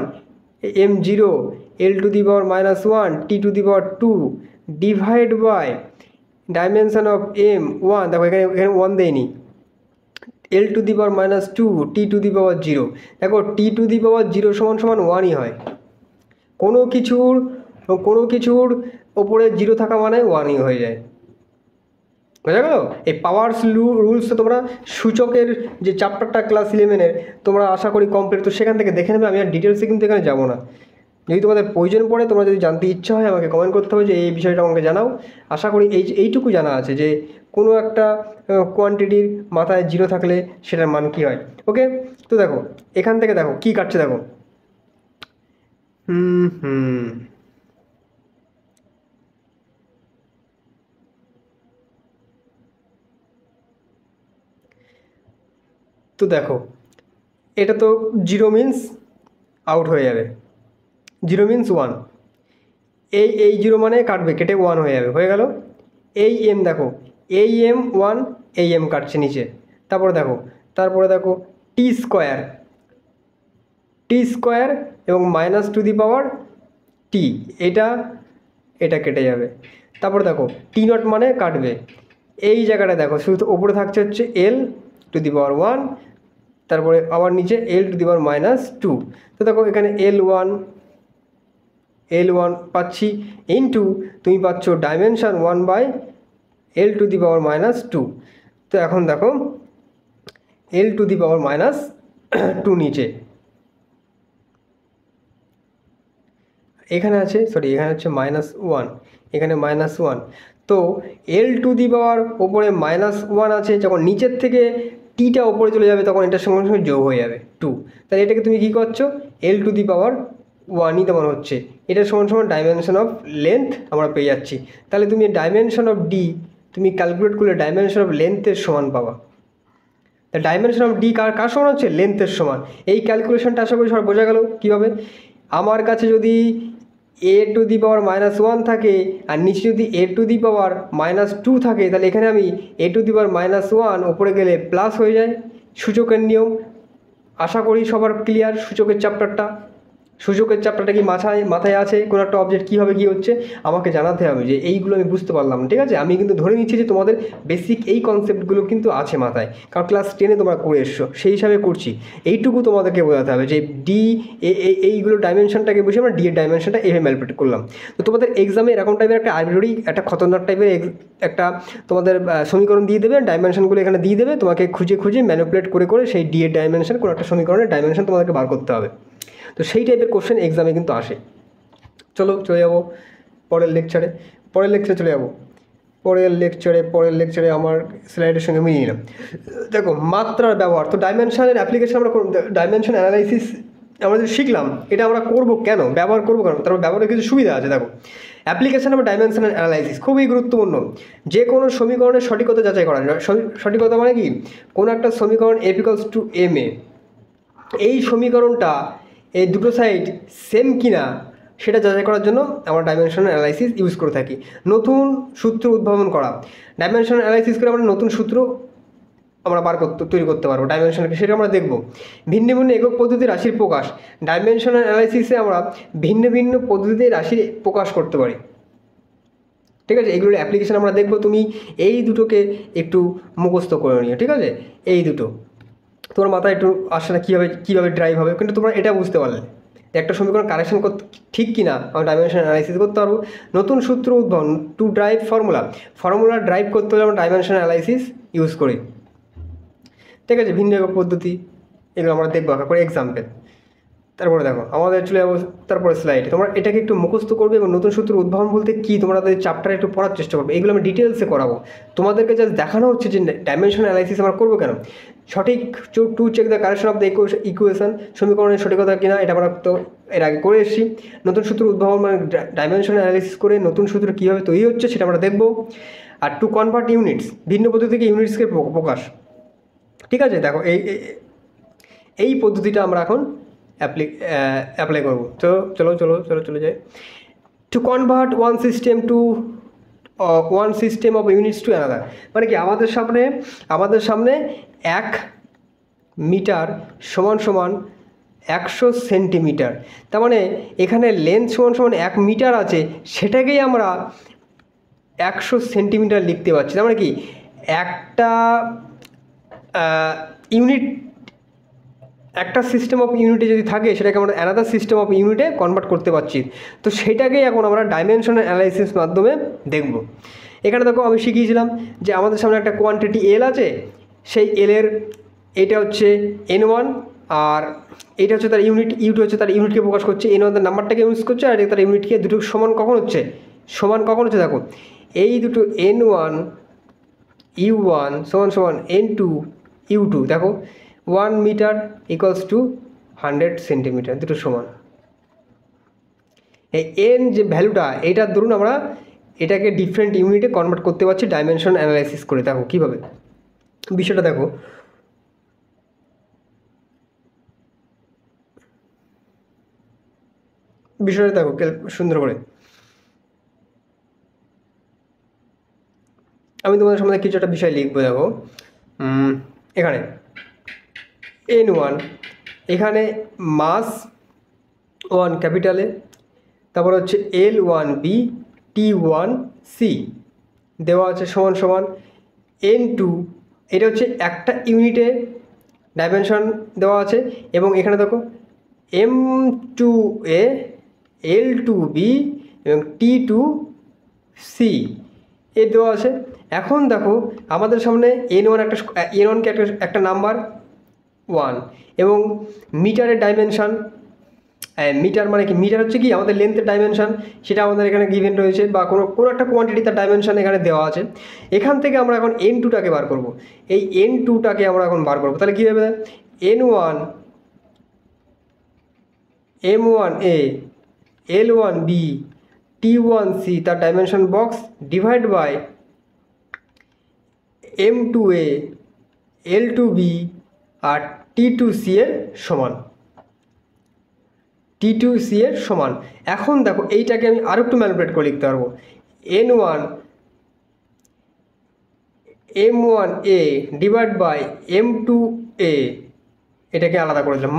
m0 L to the power -1 T to the power 2 divide by dimension of m1, দেখো এখানে 1 দেয়নি, এল to the power -2 T to the পাওয়ার 0। দেখো টি to the পাওয়ার 0 সমান সমান 1ই হয়, কোনো কিছুর ওপরে 0 থাকা মানে 1ই হয়ে যায়। বোঝা গেল? এই পাওয়ারস রুলস তো তোমরা সূচকের যে চ্যাপ্টারটা ক্লাস 11-এর তোমরা আশা করি কমপ্লিট, তো সেখান থেকে দেখে নেবে, আমি আর ডিটেলসে কিন্তু এখানে যাবো না। যদি তোমাদের প্রয়োজন পড়ে, তোমরা যদি জানতে ইচ্ছা হয় আমাকে কমেন্ট করতে হবে যে এই বিষয়টা আমাকে জানাও। আশা করি এইটুকু জানা আছে যে কোনো একটা কোয়ান্টিটির মাথায় 0 থাকলে সেটার মান কী হয়। ওকে, তো দেখো এখান থেকে দেখো কী কাটছে, দেখো তো দেখো এটা তো 0 মিনস আউট হয়ে যাবে, 0 মিনস 1, এই 0 মানে কাটবে, কেটে 1 হয়ে যাবে, হয়ে গেল। এই এম দেখো, এই এম 1, এই এম কাটছে নিচে, তারপরে দেখো টি স্কোয়ার এবং -টু দি পাওয়ার টি, এটা কেটে যাবে। তারপরে দেখো টি নট মানে কাটবে, এই জায়গাটা দেখো শুধু ওপরে থাকছে হচ্ছে এল টু দি পাওয়ার 1, তারপরে আবার নিচে এল টু দি পাওয়ার -2। তো দেখো এখানে L1 পাচ্ছি, ইন্টু তুমি পাচ্ছ dimension 1/L two the power -2। তো এখন দেখো L টু দি পাওয়ার -2 নিচে, এখানে আছে এখানে হচ্ছে -1, এখানে -1। তো L টু দি পাওয়ার ওপরে -1 আছে, যখন নিচের থেকে টিটা ওপরে চলে যাবে তখন এটার সঙ্গে সঙ্গে যোগ হয়ে যাবে 2। তাহলে এটাকে তুমি কী করছো, L টু দি পাওয়ার 1ই তেমন হচ্ছে, এটার সমান সমান ডাইমেনশন অফ লেন্থ আমরা পেয়ে যাচ্ছি। তাহলে তুমি ডাইমেনশন অফ ডি তুমি ক্যালকুলেট করলে ডাইমেনশন অফ লেন্থের সমান পাবা। তা ডাইমেনশন অফ ডি কার সমান হচ্ছে, লেন্থের সমান। এই ক্যালকুলেশনটা আশা করি সব বোঝা গেল কীভাবে। আমার কাছে যদি এ টু দি পাওয়ার -1 থাকে আর নিচে যদি এ টু দি পাওয়ার -2 থাকে, তাহলে এখানে আমি এ টু দি পাওয়ার -1 ওপরে গেলে প্লাস হয়ে যায়, সূচকের নিয়ম। আশা করি সবার ক্লিয়ার সূচকের চ্যাপ্টারটা কি মাথায় আছে, কোনো একটা অবজেক্ট কী হবে কী হচ্ছে আমাকে জানাতে হবে, যে এইগুলো আমি বুঝতে পারলাম, ঠিক আছে। আমি কিন্তু ধরে নিচ্ছি যে তোমাদের বেসিক এই কনসেপ্টগুলো কিন্তু আছে মাথায়, কারণ ক্লাস 10-এ তোমরা করে এসছো, সেই হিসাবে করছি। এইটুকু তোমাদেরকে বোঝাতে হবে যে ডি এইগুলো ডাইমেনশনটাকে বুঝে আমরা ডি এর ডাইমেনশনটা এভাবে ম্যালপ্রিট করলাম। তো তোমাদের এক্সামে এরকম টাইপের একটা আরবিট্রারি একটা খতরনাক টাইপের একটা তোমাদের সমীকরণ দিয়ে দেবে, ডাইমেনশনগুলো এখানে দিয়ে দেবে, তোমাকে খুঁজে ম্যানিপুলেট করে সেই ডি এর ডাইমেনশন, কোনো একটা সমীকরণের ডাইমেনশন তোমাদেরকে বার করতে হবে। তো সেই টাইপের কোশ্চেন এক্সামে কিন্তু আসে। চলে যাবো পরের লেকচারে চলে যাবো। পরের লেকচারে আমার স্লাইডের সঙ্গে মিলিয়ে নিলাম। দেখো মাত্রার ব্যবহার, তো ডাইমেনশনের অ্যাপ্লিকেশন আমরা ডাইমেনশন অ্যানালাইসিস আমরা যে শিখলাম, এটা আমরা করবো কেন, ব্যবহার করবো কেন, তারপর ব্যবহারের কিছু সুবিধা আছে। দেখো অ্যাপ্লিকেশন অফ ডাইমেনশন অ্যানালাইসিস খুবই গুরুত্বপূর্ণ। যে কোনো সমীকরণের সঠিকতা যাচাই করা, সঠিকতা মানে কি, কোনো একটা সমীকরণ F=ma, এই সমীকরণটা এই দুটো সাইড সেম কিনা সেটা যাচাই করার জন্য আমরা ডাইমেনশনাল অ্যানালাইসিস ইউজ করে থাকি। নতুন সূত্র উদ্ভাবন করা, ডাইমেনশনাল অ্যানালাইসিস করে আমরা নতুন সূত্র আমরা তৈরি করতে পারবো ডাইমেনশনাল, সেটা আমরা দেখব। ভিন্ন ভিন্ন একক পদ্ধতি রাশির প্রকাশ, ডাইমেনশনাল অ্যানালাইসিসে আমরা ভিন্ন ভিন্ন পদ্ধতিতে রাশির প্রকাশ করতে পারি, ঠিক আছে। এগুলোর অ্যাপ্লিকেশন আমরা দেখব। তুমি এই দুটোকে একটু মুখস্থ করে নিও, ঠিক আছে। এই দুটো তোমার মাথায় একটু আসে না কীভাবে ড্রাইভ হবে, কিন্তু তোমরা এটা বুঝতে পারলে একটা সমীকরণ কারেকশন করতে ঠিক কিনা আমরা ডাইমেনশন অ্যানালাইসিস করতে পারবো। নতুন সূত্র উদ্ভাবন, টু ড্রাইভ ফর্মুলা ড্রাইভ করতে হলে আমরা ডাইমেনশন অ্যানালাইসিস ইউজ করি, ঠিক আছে। ভিন্ন একক পদ্ধতি এগুলো আমরা দেখবো আঁকা করে এক্সাম্পল। তারপরে দেখো আমাদের চলে যাবো তারপরে স্লাইডে। তোমরা এটাকে একটু মুখস্থ করবে এবং নতুন সূত্র উদ্ভাবন বলতে কি তোমরা তাদের চ্যাপ্টারে একটু পড়ার চেষ্টা করবে। এগুলো আমি ডিটেলসে করাবো, তোমাদেরকে জাস্ট দেখানো হচ্ছে যে ডাইমেনশন অ্যানালাইসিস আমরা করবো কেন। সঠিক to check the correction of the equation, সমীকরণের সঠিকতা কিনা এটা আমরা তো এর আগে করে এসেছি। নতুন সূত্র উদ্ভাবন মানে ডাইমেনশন অ্যানালাইসিস করে নতুন সূত্র কীভাবে তৈরি হচ্ছে সেটা আমরা দেখবো। আর টু কনভার্ট ইউনিটস, ভিন্ন পদ্ধতি থেকে ইউনিটসকে প্রকাশ, ঠিক আছে, দেখো এই পদ্ধতিটা আমরা এখন অ্যাপ্লাই করবো। তো চলো যাই। To convert one system of units to another, মানে কি আমাদের সামনে 1 মিটার সমান 100 সেন্টিমিটার। তার মানে এখানে লেন্থ সমান 1 মিটার আছে, সেটাকেই আমরা 100 সেন্টিমিটার লিখতে পারছি। তার মানে কি একটা ইউনিট, একটা সিস্টেম অফ ইউনিটে যদি থাকে সেটাকে আমরা অ্যানাদার সিস্টেম অফ ইউনিটে কনভার্ট করতে পারছি। তো সেটাকেই এখন আমরা ডাইমেনশনাল অ্যানালাইসিস মাধ্যমে দেখব। এখানে দেখো আমি শিখিয়েছিলাম যে আমাদের সামনে একটা কোয়ান্টিটি এল আছে, সেই এলের এটা হচ্ছে n1, আর এটা হচ্ছে তার ইউনিট, ইউ2 হচ্ছে তার ইউনিটকে প্রকাশ করছে, n1 তার নাম্বারটাকে ইউজ করছে, আর তার ইউনিটকে দুটো সমান কখন হচ্ছে দেখো এই দুটো n1 u1 সমান n2 u2, দেখো 1 মিটার ইকুয়ালস টু 100 সেন্টিমিটার, দুটো সমান। এই এন যে ভ্যালুটা, এইটার ধরুন আমরা এটাকে ডিফারেন্ট ইউনিটে কনভার্ট করতে পারছি ডাইমেনশন অ্যানালাইসিস করে। দেখো কীভাবে বিষয়টা দেখো। বিষয়টা দেখো সুন্দর করে। আমি তোমাদের সামনে কিছু একটা বিষয় লিখবো। দেখো এখানে n1, এখানে মাস 1 ক্যাপিটালে, তারপর হচ্ছে L1B T1C দেওয়া আছে সমান n2, এটা হচ্ছে একটা ইউনিটে ডাইমেনশন দেওয়া আছে। এবং এখানে দেখো M2A L2B এবং T2C এ দেওয়া আছে। এখন দেখো আমাদের সামনে n1কে একটা নাম্বার 1 এবং মিটারের ডাইমেনশান, মিটার মানে কি, মিটার হচ্ছে কি আমাদের লেন্থের ডাইমেনশান, সেটা আমাদের এখানে গিভেন রয়েছে, বা কোনো একটা কোয়ান্টিটি তার ডাইমেনশান এখানে দেওয়া আছে। এখান থেকে আমরা এখন n2টাকে বার করব। এই n2টাকে আমরা এখন বার করব, তাহলে কী হবে, n1 m1a L1b T1c তার dimension box divide by m2a L2b আর T2c এর সমান, T2c এর সমান। এখন দেখো এইটাকে আমি আরও একটু ম্যানিপুলেট করে লিখতে পারবো। n1 m1a divide by m2a, এটাকে আলাদা করে দিলাম।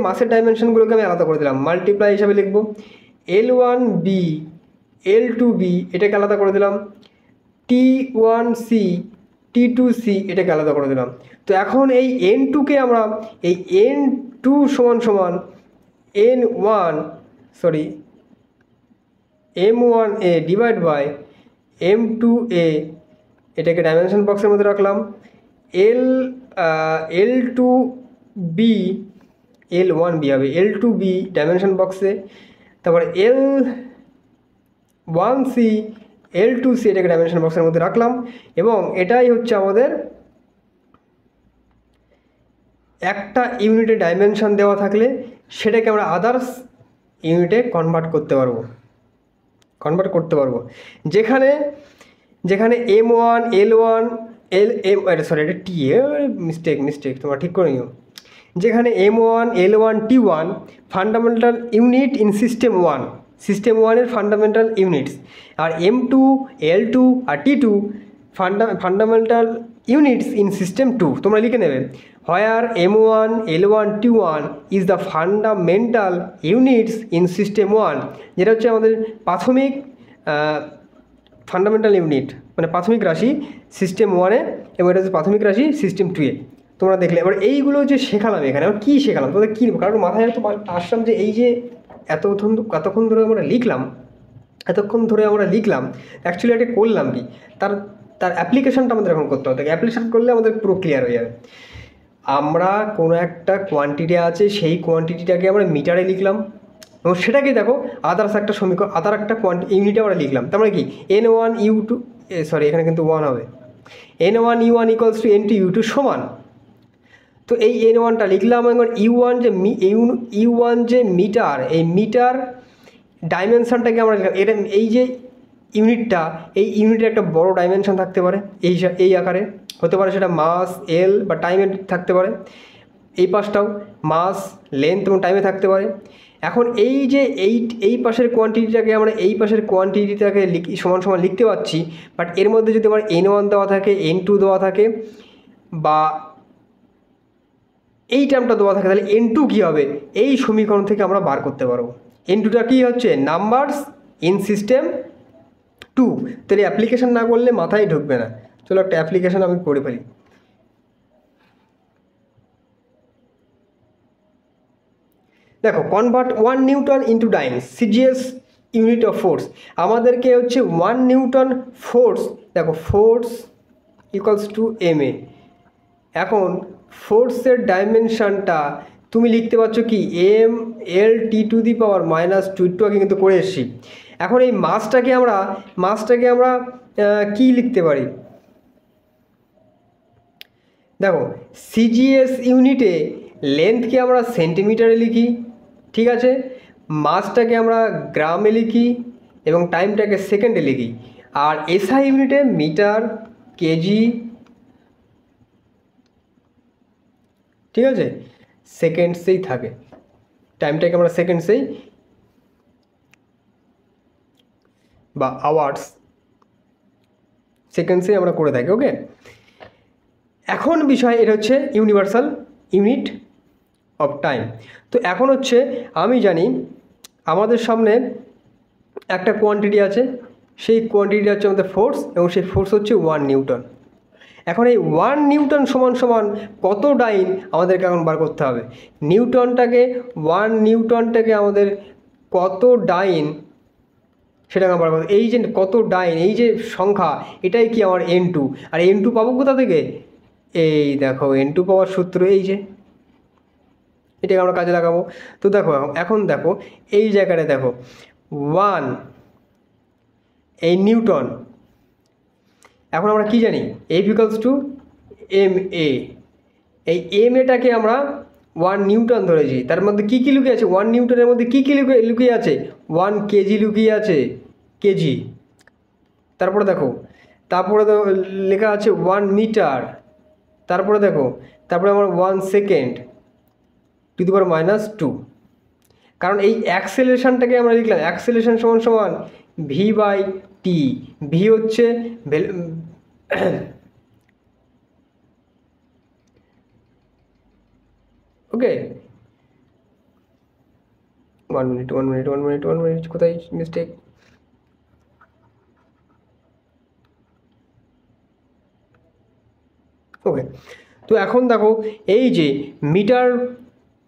মাসের ডাইমেনশনগুলোকে আমি আলাদা করে দিলাম, মাল্টিপ্লাই হিসাবে লিখব। L1b L2b এটাকে আলাদা করে দিলাম, T1c T2c এটাকে আলাদা করে দিলাম। তো এখন এই n2কে আমরা এই n2 সমান m1a ডিভাইড বাই m2a, এটাকে ডাইমেনশন বক্সের মধ্যে রাখলাম। L2b L1b হবে L2b ডাইমেনশন বক্সে, তারপর L1c L2c এটাকে ডাইমেনশন বক্সের মধ্যে রাখলাম। এবং এটাই হচ্ছে আমাদের একটা ইউনিটে ডাইমেনশন দেওয়া থাকলে সেটাকে আমরা আদার্স ইউনিটে কনভার্ট করতে পারবো। যেখানে m1 L1 এটা টি মিস্টেক তোমরা ঠিক করে নিও। যেখানে m1 L1 T1 fundamental unit in system 1 এর ফান্ডামেন্টাল ইউনিটস, আর m2 L2 আর T2 fundamental units in system 2। তোমরা লিখে নেবে, where m1 L1 T1 is the fundamental units in system 1, যেটা হচ্ছে আমাদের প্রাথমিক ফান্ডামেন্টাল ইউনিট, মানে প্রাথমিক রাশি সিস্টেম 1-এ, এবং এটা হচ্ছে প্রাথমিক রাশি সিস্টেম 2-এ। তোমরা দেখলে এবার এইগুলো যে শেখালাম এখানে, আবার কী শেখালাম তোমাদের কী, কারণ মাথায় হয়তো আসলাম যে এই যে এতক্ষণ ধরে আমরা লিখলাম অ্যাকচুয়ালি এটা করলাম কি, তার অ্যাপ্লিকেশনটা আমাদের এখন করতে হবে। অ্যাপ্লিকেশন করলে আমাদের পুরো ক্লিয়ার হয়ে যাবে। আমরা কোনো একটা কোয়ান্টিটি আছে, সেই কোয়ান্টিটিটাকে আমরা মিটারে লিখলাম, এবং সেটাকে দেখো আদার একটা ইউনিটে আমরা লিখলাম। তার মানে কি n1 u2 এখানে কিন্তু 1 হবে, n1 u1 equals to n2 u2 সমান। তো এই n1টা লিখলাম, এবং u1 যে মিটার, এই মিটার ডাইমেনশনটাকে আমরা লিখলাম। এই যে ইউনিটটা, এই ইউনিটের একটা বড় ডাইমেনশন থাকতে পারে এই আকারে, হতে পারে সেটা মাস এল বা টাইমে থাকতে পারে। এই পাশটাও মাস লেন্থ এবং টাইমে থাকতে পারে। এখন এই যে এই পাশের কোয়ান্টিটিটাকে আমরা এই পাশের কোয়ান্টিটিটাকে সমান সমান লিখতে পারছি, বাট এর মধ্যে যদি আমার N1 দেওয়া থাকে, N2 দেওয়া থাকে বা এই টার্মটা দেওয়া থাকে, তাহলে N2 কী হবে এই সমীকরণ থেকে আমরা বার করতে পারবো। N2টা কী হচ্ছে, নাম্বারস ইন সিস্টেম 2। তাহলে অ্যাপ্লিকেশান না করলে মাথায় ঢুকবে না। চলো একটা অ্যাপ্লিকেশান আমি করে ফেলি। দেখো, convert 1 newton into dyne, CGS unit of force. আমাদেরকে হচ্ছে 1 নিউটন ফোর্স, দেখো ফোর্স ইকুয়ালস টু MA। এখন ফোর্সের ডাইমেনশানটা তুমি লিখতে পারছো কি MLT⁻², একটু আগে কিন্তু করে এসেছি। এখন এই মাসটাকে আমরা কি লিখতে পারি, দেখো সিজিএস ইউনিটে লেন্থকে আমরা সেন্টিমিটারে লিখি, ঠিক আছে, মাসটাকে আমরা গ্রামে লিখি এবং টাইমটাকে সেকেন্ডে লিখি। আর এসআই ইউনিটে মিটার, কেজি, ঠিক আছে, সেকেন্ডসেই থাকে, টাইমটাকে আমরা সেকেন্ডসেই বা আওয়ার্স সেকেন্ডসেই আমরা করে থাকি। ওকে, এখন বিষয় এটা হচ্ছে ইউনিভার্সাল ইউনিট অফ টাইম। তো এখন হচ্ছে আমি জানি আমাদের সামনে একটা কোয়ান্টিটি আছে, সেই কোয়ান্টিটিটা হচ্ছে আমাদের ফোর্স, এবং সেই ফোর্স হচ্ছে 1 নিউটন। এখন এই 1 নিউটন সমান সমান কত ডাইন আমাদেরকে এখন বার করতে হবে। 1 নিউটনটাকে আমাদের কত ডাইন সেটাকে বার করতে, এই যে কত ডাইন, এই যে সংখ্যা, এটাই কি আমার N2। আর N2 পাবো কোথা থেকে, এই দেখো N2 পাওয়ার সূত্র এই যে, এটাকে আমরা কাজে লাগাবো। তো দেখো এখন দেখো এই জায়গাটা দেখো 1 এই নিউটন, এখন আমরা কি জানি F ইকুয়ালস টু MA। এই MAটাকে আমরা 1 নিউটন ধরেছি, তার মধ্যে কী কী লুকিয়ে আছে, 1 নিউটনের মধ্যে কী কী লুকিয়ে আছে, 1 কেজি লুকিয়ে আছে, কেজি। তারপরে দেখো লেখা আছে 1 মিটার। তারপরে দেখো তারপরে আমার 1 সেকেন্ড (2), কারণ এই অ্যাক্সেলারেশনটাকে আমরা লিখলাম, অ্যাক্সেলারেশন সমান সমান V/T। ভি হচ্ছে ওকে, 1 মিনিট, কোথায় মিস্টেক, ওকে। তো এখন দেখো এই যে মিটার,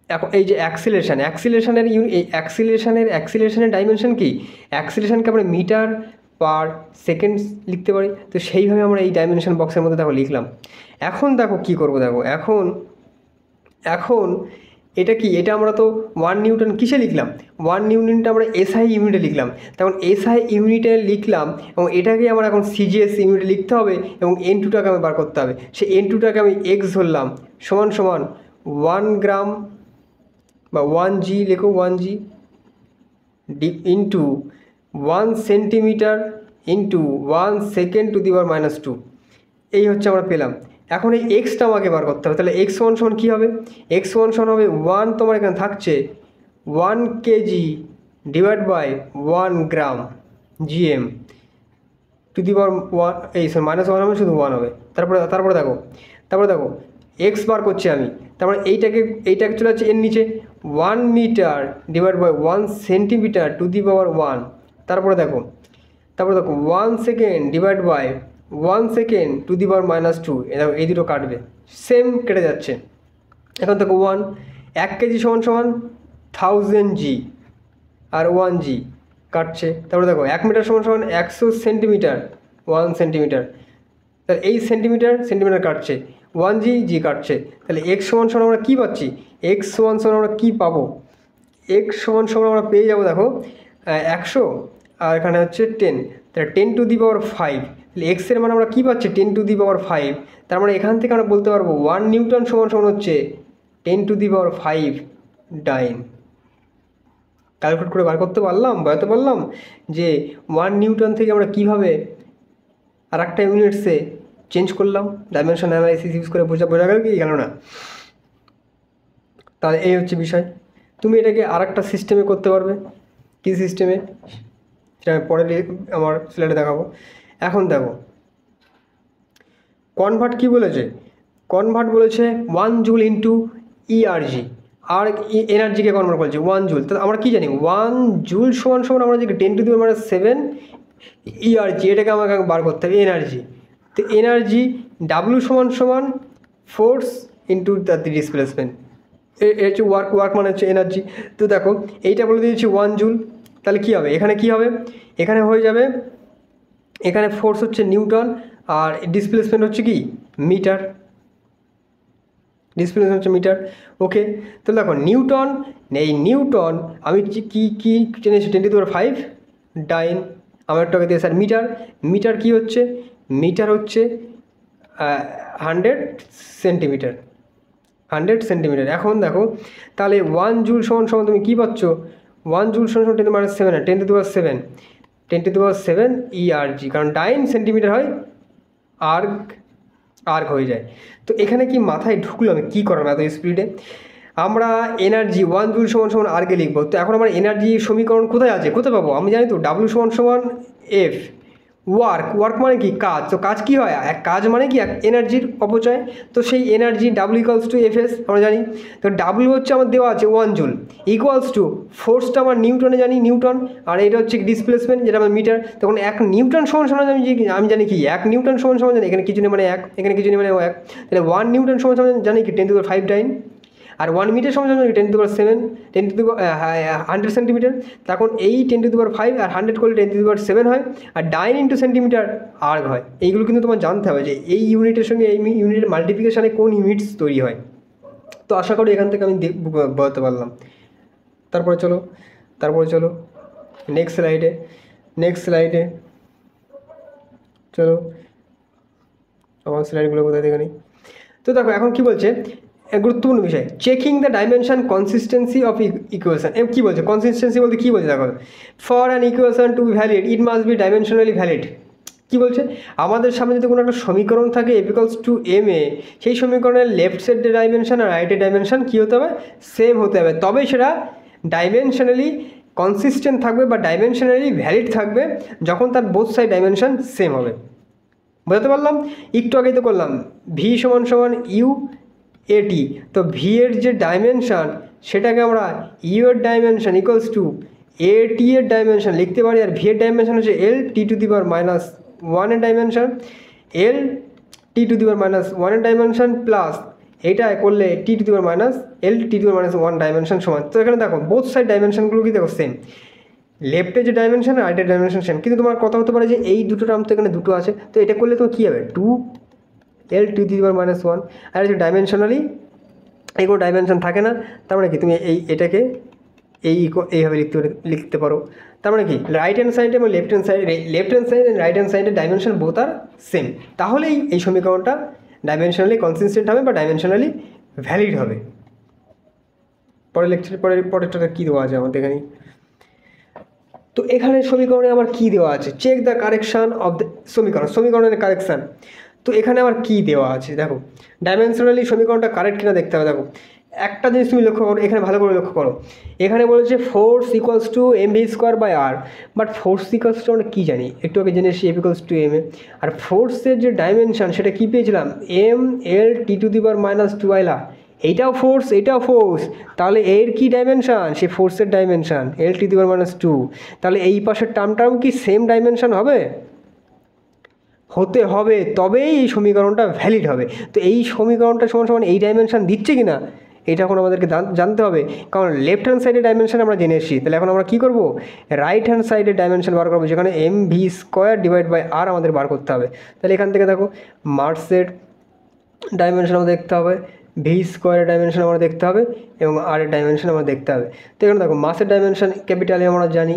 এখন এই যে অ্যাক্সিলারেশনের এই অ্যাক্সিলারেশনের ডাইমেনশন কি, অ্যাক্সিলারেশনকে আমরা মিটার পার সেকেন্ড লিখতে পারি। তো সেইভাবে আমরা এই ডাইমেনশন বক্সের মধ্যে দেখো লিখলাম। এখন দেখো কি করব, দেখো এখন এটা কি, এটা আমরা তো 1 নিউটন কিসে লিখলাম, 1 নিউটনটা আমরা এসআই ইউনিটে লিখলাম। তখন এসআই ইউনিটে লিখলাম এবং এটাকে আমার এখন সিজিএস ইউনিটে লিখতে হবে এবং N2টাকে আমি বার করতে হবে। সেই N2টাকে আমি X ধরলাম, সমান সমান 1 গ্রাম বা 1G, লেখো 1G into 1 centimetre into 1 second (10⁻²). এই হচ্ছে আমরা পেলাম। এখন এই এক্সটা আমাকে বার করতে হবে। তাহলে x1 সমান কী হবে, x1 সমান হবে 1, তোমার এখানে থাকছে 1 কেজি (1 গ্রাম) GM (1), এই -1 হবে, শুধু 1 হবে। তারপরে দেখো এক্স বার করছি আমি, তারপরে এইটাকে চলে যাচ্ছে এর নিচে 1 মিটার (1 সেন্টিমিটার (1). তারপরে দেখো 1 সেকেন্ড (1 সেকেন্ড (2)। দেখো এই দুটো কাটবে, সেম কেটে যাচ্ছে। এখন দেখো 1 কেজি সমান 1000G আর 1G কাটছে। তারপরে দেখো 1 মিটার সমান 100 সেন্টিমিটার (1 সেন্টিমিটার). তাহলে এই সেন্টিমিটার কাটছে, 1G কাটছে। তাহলে x সমান আমরা কী পাচ্ছি, x সমান আমরা কী পাবো, x সমান আমরা পেয়ে যাবো, দেখো 100 আর এখানে হচ্ছে 10, তাহলে 10⁵। তাহলে এক্সের মানে আমরা কী পাচ্ছি, 10⁵। তার মানে এখান থেকে আমরা বলতে পারবো 1 নিউটন সমান হচ্ছে 10⁵ ডাইন। ক্যালকুলেট করে বার করতে পারলাম, বোঝাতে পারলাম যে 1 নিউটন থেকে আমরা কীভাবে আর একটা ইউনিটসে চেঞ্জ করলাম, ডাইমেনশন অ্যানালাইসিস ইউজ করে বোঝা গেল কি গেল না? তাহলে এই হচ্ছে বিষয়। তুমি এটাকে আর একটা সিস্টেমে করতে পারবে। কী সিস্টেমে সেটা আমি পরে আমার স্লাইডে দেখাবো। এখন দেখো কনভার্ট কী বলেছে, কনভার্ট বলেছে 1 জুল ইন্টু ইআরজি, আর এনার্জিকে কনভার্ট করেছে 1 জুল। তাহলে আমরা কী জানি 1 জুল সমান সমান আমরা যে 10⁻⁷ ইআরজি, এটাকে আমাকে বার করতে হবে এনার্জি। তো এনার্জি ডাব্লু সমান সমান ফোর্স ইন্টু দ্য ডিসপ্লেসমেন্ট, এ হচ্ছে ওয়ার্ক মানে হচ্ছে এনার্জি। তো দেখো এইটা বলে দিয়েছি 1 জুল, তাহলে কী হবে এখানে, কী হবে এখানে হয়ে যাবে, এখানে ফোর্স হচ্ছে নিউটন আর ডিসপ্লেসমেন্ট হচ্ছে কি মিটার, ডিসপ্লেসমেন্ট হচ্ছে মিটার। ওকে, তো দেখো নিউটন, এই নিউটন আমি কী কী জেনেছি 10⁵ ডাইন, আমার একটু আগে দিয়ে স্যার মিটার, মিটার কী হচ্ছে, মিটার হচ্ছে 100 সেন্টিমিটার, 100 সেন্টিমিটার। এখন দেখো তাহলে 1 জুল সমান সমান তুমি কী পাচ্ছ, 1 জুল সমান সমান 10⁻⁷, 10⁻⁷ ইআরজি, কারণ ডাইন সেন্টিমিটার হয়, আর্ক হয়ে যায়। তো এখানে কি মাথায় ঢুকলো আমি কী করলাম এত স্পিডে, আমরা এনার্জি 1 জুল সমান সমান আর্কে লিখবো। তো এখন আমার এনার্জি সমীকরণ কোথায় আছে, কোথায় পাবো, আমি জানি তো ডাব্লু সমান সমান এফ, ওয়ার্ক মানে কি কাজ, তো কাজ কি হয়, এক কাজ মানে কি এক এনার্জির অপচয়, তো সেই energy W equals to FS আমরা জানি। তো ডাব্লু হচ্ছে আমার দেওয়া আছে 1 জুল, ইকুয়ালস টু ফোর্সটা আমার নিউটনে জানি নিউটন, আর এটা হচ্ছে ডিসপ্লেসমেন্ট যেটা আমার মিটার। তখন 1 নিউটন সমান সমান আমি জানি কি 1 নিউটন সমান সমান জানি, এখানে কিছু নেই মানে 1, এখানে কিছু নেই মানে 1, তাহলে 1 নিউটন সমান সমান জানি কি 10⁵ ডাইন, আর 1 মিটার সমান সমান 10⁷, 100 সেন্টিমিটার। তখন এই 10⁵ আর 100 করলে 10⁷ হয়, আর ডাইন ইন্টু সেন্টিমিটার আর্ক হয়। এইগুলো কিন্তু তোমার জানতে হবে যে এই ইউনিটের সঙ্গে এই ইউনিটের মাল্টিপ্লিকেশানে কোন ইউনিটস তৈরি হয়। তো আশা করি এখান থেকে আমি বলতে পারলাম। তারপরে চলো নেক্সট স্লাইডে চলো, আমার স্লাইডগুলো কোথায় দেখে নিই। তো দেখো এখন কি বলছে, গুরুত্বপূর্ণ বিষয়, checking the dimension consistency of equation. কী বলছে কনসিস্টেন্সি বলতে কী বলছে দেখো, for an equation to be valid it must be dimensionally valid. কী বলছে, আমাদের সামনে যদি কোনো একটা সমীকরণ থাকে F equals to M A, সেই সমীকরণের লেফট সাইডের ডাইমেনশন আর রাইটের ডাইমেনশন কী হতে হবে, সেম হতে হবে, তবেই সেটা ডাইমেনশনালি কনসিস্টেন্ট থাকবে বা ডাইমেনশনালি ভ্যালিড থাকবে, যখন তার বোথ সাইড ডাইমেনশন সেম হবে। বোঝাতে পারলাম, একটু আগেই তো করলাম ভি সমান সমান ইউ এটি, তো ভি এর যে ডাইমেনশান সেটাকে আমরা ইউ এর ডাইমেনশান ইকুয়ালস টু এ টি এর ডাইমেনশান লিখতে পারি, আর ভি এর ডাইমেনশান হচ্ছে এল টি টু দি পাওয়ার -1 এর dimension, L T to the power -1 এর ডাইমেনশান প্লাস এটা করলে T to the power L T to the power -1 dimension সমান। তো এখানে দেখো বোথ সাইড ডাইমেনশানগুলো কি দেখো সেম, লেফটের যে ডাইমেনশান আর রাইটের ডাইমেনশান সেম, কিন্তু তোমার কথা হতে পারে যে এই দুটো টার্ম তো এখানে দুটো আছে, তো এটা করলে তো কী হবে 2 এল টু দি পাওয়ার -1, আর হচ্ছে ডাইমেনশনালি এগুলো ডাইমেনশন থাকে না, তার মানে কি তুমি এটাকে এইভাবে লিখতে পারো। তার মানে কি রাইট হ্যান্ড সাইড এবং left hand side and right hand সাইডের ডাইমেনশন বোথ আর সেম, তাহলেই এই সমীকরণটা ডাইমেনশনালি কনসিস্টেন্ট হবে বা ডাইমেনশনালি ভ্যালিড হবে। পরের লেকচারে পরেরটা কী দেওয়া আছে আমার এখানে, তো এখানে সমীকরণে আমার কী দেওয়া আছে, check the correction of the সমীকরণের কারেকশান। তো এখানে আবার কী দেওয়া আছে দেখো, ডাইমেনশনালি সমীকরণটা কারেক্ট কিনা দেখতে হবে। দেখো একটা জিনিস তুমি লক্ষ্য করো, এখানে ভালো করে লক্ষ্য করো, এখানে বলেছে force equals to mv square by R, but force equals to আমরা কী জানি, একটু আগে জেনেছি F equals to M A, আর ফোর্সের যে ডাইমেনশান সেটা কী পেয়েছিলাম M L T to the power -2 আর, এইটাও ফোর্স এটাও ফোর্স, তাহলে এর কি ডাইমেনশান, সে ফোর্সের dimension L T to the power -2, তাহলে এই পাশের টার্মটাও কি সেম ডাইমেনশান হবে, হতে হবে, তবেই এই সমীকরণটা ভ্যালিড হবে। তো এই সমীকরণটা সমান সমান এই ডাইমেনশান দিচ্ছে কি না এটা এখন আমাদেরকে জানতে হবে, কারণ লেফট হ্যান্ড সাইডের ডাইমেনশান আমরা জেনে এসেছি, তাহলে এখন আমরা কী করবো রাইট হ্যান্ড সাইডের ডাইমেনশান বার করবো, যেখানে M V square divide by আর আমাদের বার করতে হবে। তাহলে এখান থেকে দেখো মাসের ডাইমেনশান আমাদের দেখতে হবে, ভি স্কোয়ারের ডাইমেনশান আমরা দেখতে হবে, এবং আর এর ডাইমেনশান আমরা দেখতে হবে। তো এখানে দেখো মাসের ডাইমেনশান ক্যাপিটালে আমরা জানি,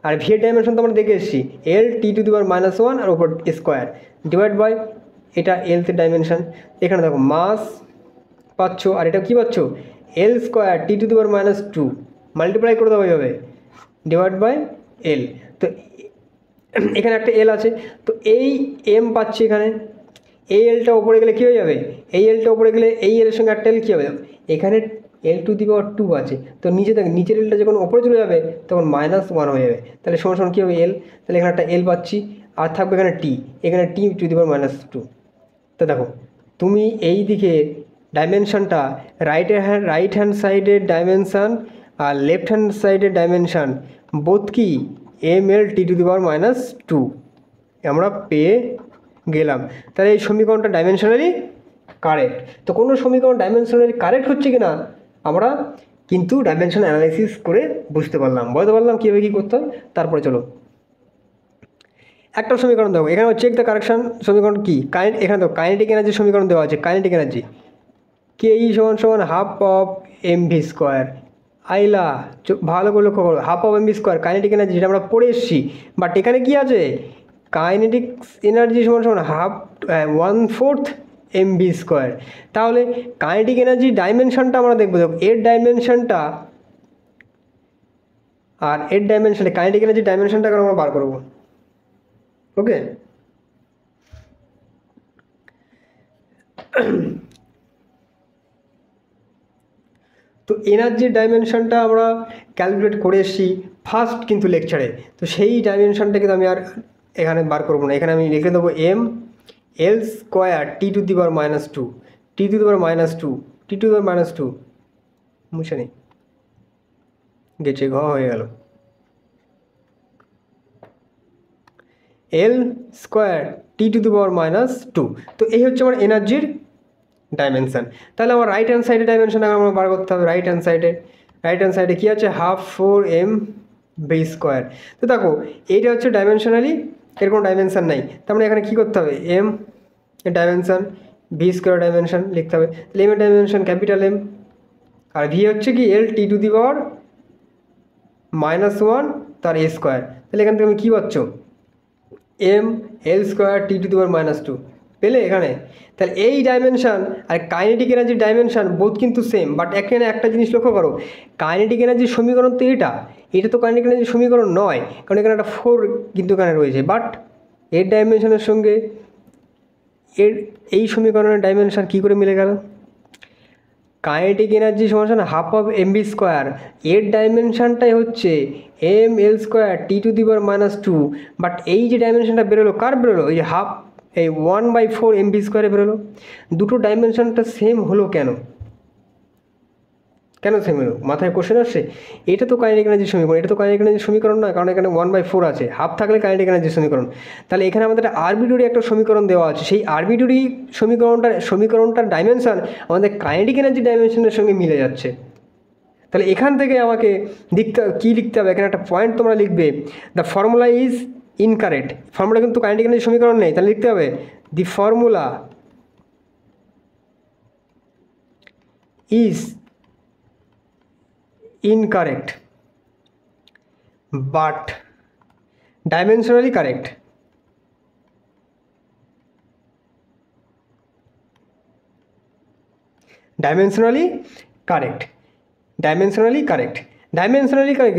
আর ভি এর ডাইমেনশন তো আমরা দেখে এসেছি এল টি টু দি পাওয়ার -1 আর ওপর স্কোয়ার ডিভাইড বাই এটা এলথের ডাইমেনশান। এখানে দেখো মাস পাচ্ছ আর এটা কী পাচ্ছ L square T to the power -2, multiply করে দেবো এইভাবে, ডিভাইড বাই এল। তো এখানে একটা এল আছে, তো এই এম পাচ্ছি এখানে, এই এলটা ওপরে গেলে কী হয়ে যাবে, এই এলটা ওপরে গেলে এই এলের সঙ্গে একটা এল কী হবে, এখানে এল টু দি পাওয়ার 2 আছে, তো নিচে দেখ নিচের এলটা যখন ওপরে চলে যাবে তখন -1 হয়ে যাবে, তাহলে সমান সমান কী হবে এল, তাহলে এখানে একটা এল পাচ্ছি, আর থাকবে এখানে টি, এখানে টি টু দি পাওয়ার -2। তো দেখো তুমি এই দিকে ডাইমেনশনটা রাইট হ্যান্ড সাইডের ডাইমেনশান আর লেফট হ্যান্ড সাইডের ডাইমেনশান বোথ কি M L T to the power -2 আমরা পেয়ে গেলাম। তাহলে এই সমীকরণটা ডাইমেনশনালি কারেক্ট। তো কোনো সমীকরণ ডাইমেনশনালি কারেক্ট হচ্ছে কি না আমরা কিন্তু ডাইমেনশন অ্যানালাইসিস করে বুঝতে পারলাম, বলতে পারলাম কীভাবে কী করতে হয়। তারপরে চলো একটা সমীকরণ দেখো, এখানে চেক দ্য কারেকশন সমীকরণ কি এখানে দেখো কাইনেটিক এনার্জি সমীকরণ দেওয়া আছে। কাইনেটিক এনার্জি কে ই সমান half of M V square, আইলা ভালো করে লক্ষ্য করো, half of M V square kinetic energy, যেটা আমরা পড়ে এসেছি। বাট এখানে কি আছে, কাইনেটিক এনার্জি সমান হাফ 1/4 এম ভি স্কোয়ার। তাহলে কাইনেটিক এনার্জি ডাইমেনশনটা আমরা দেখবো, দেখো এর ডাইমেনশনটা আর এর ডাইমেনশনটা, কাইনেটিক এনার্জি ডাইমেনশনটা আমরা বার করবো। ওকে, তো এনার্জির ডাইমেনশনটা আমরা ক্যালকুলেট করে এসেছি ফার্স্ট কিন্তু লেকচারে, তো সেই ডাইমেনশনটা কিন্তু আমি আর এখানে বার করবো না, এখানে আমি লিখে দেবো M L square T to the power -2, T to the power -2, T to the power -2 মুছে নেই গেছে, ঘ হয়ে গেল, এল square T to the power -2। তো এই হচ্ছে আমার এনার্জির ডাইমেনশান। তাহলে আমার রাইট হ্যান্ড সাইডের ডাইমেনশন আমার বার করতে হবে। রাইট হ্যান্ড সাইডে কী আছে, 1/4 এম ভি স্কোয়ার। তো দেখো এইটা হচ্ছে ডাইমেনশনালি, এর কোনো ডাইমেনশান নাই, তার মানে এখানে কী করতে হবে, এম এর ডাইমেনশান ভি স্কোয়ার ডাইমেনশান লিখতে হবে। তাহলে এম এর ডাইমেনশান ক্যাপিটাল এম, আর ভি হচ্ছে কি এল টি টু দি পাওয়ার -1 তার এ স্কোয়ার। তাহলে এখান থেকে আমি কী পাচ্ছ, M L square T to the power -2 পেলে এখানে। তাহলে এই ডাইমেনশান আর কাইনেটিক এনার্জির ডাইমেনশান বোধ কিন্তু সেম, বাট এখানে একটা জিনিস লক্ষ্য করো, কাইনেটিক এনার্জির সমীকরণ তো এটা তো কাইনেটিক এনার্জির সমীকরণ নয়, কারণ এখানে একটা 4 কিন্তু এখানে রয়েছে, বাট এর ডাইমেনশানের সঙ্গে এর এই সমীকরণের ডাইমেনশান কী করে মিলে গেল, কাইনেটিক এনার্জি সমান half of M V square, এর ডাইমেনশানটাই হচ্ছে M L square T to the power -2, but এই যে ডাইমেনশানটা বেরোলো কার বেরোলো, এই যে হাফ এই 1/4 এম ভি স্কোয়ারে বেরোলো। দুটো ডাইমেনশনটা সেম হলো কেন সেম হলো, মাথায় কোশ্চেন আসছে। এটা তো কাইনেটিক এনার্জির সমীকরণ, এটা তো কাইনেটিক এনার্জির সমীকরণ নয়, কারণ এখানে 1/4 আছে, হাফ থাকলে কাইনেটিক এনার্জির সমীকরণ। তাহলে এখানে আমাদের আরবিটরি একটা সমীকরণ দেওয়া আছে, সেই আরবিটরি সমীকরণটার ডাইমেনশন আমাদের কাইনেটিক এনার্জি ডাইমেনশনের সঙ্গে মিলে যাচ্ছে। তাহলে এখান থেকে আমাকে লিখতে হবে, এখানে একটা পয়েন্ট তোমরা লিখবে, the formula is incorrect. Formula কিন্তু কাইনেটিক এনার্জি সমীকরণ নেই, তাহলে লিখতে হবে the formula is incorrect but dimensionally correct. Dimensionally correct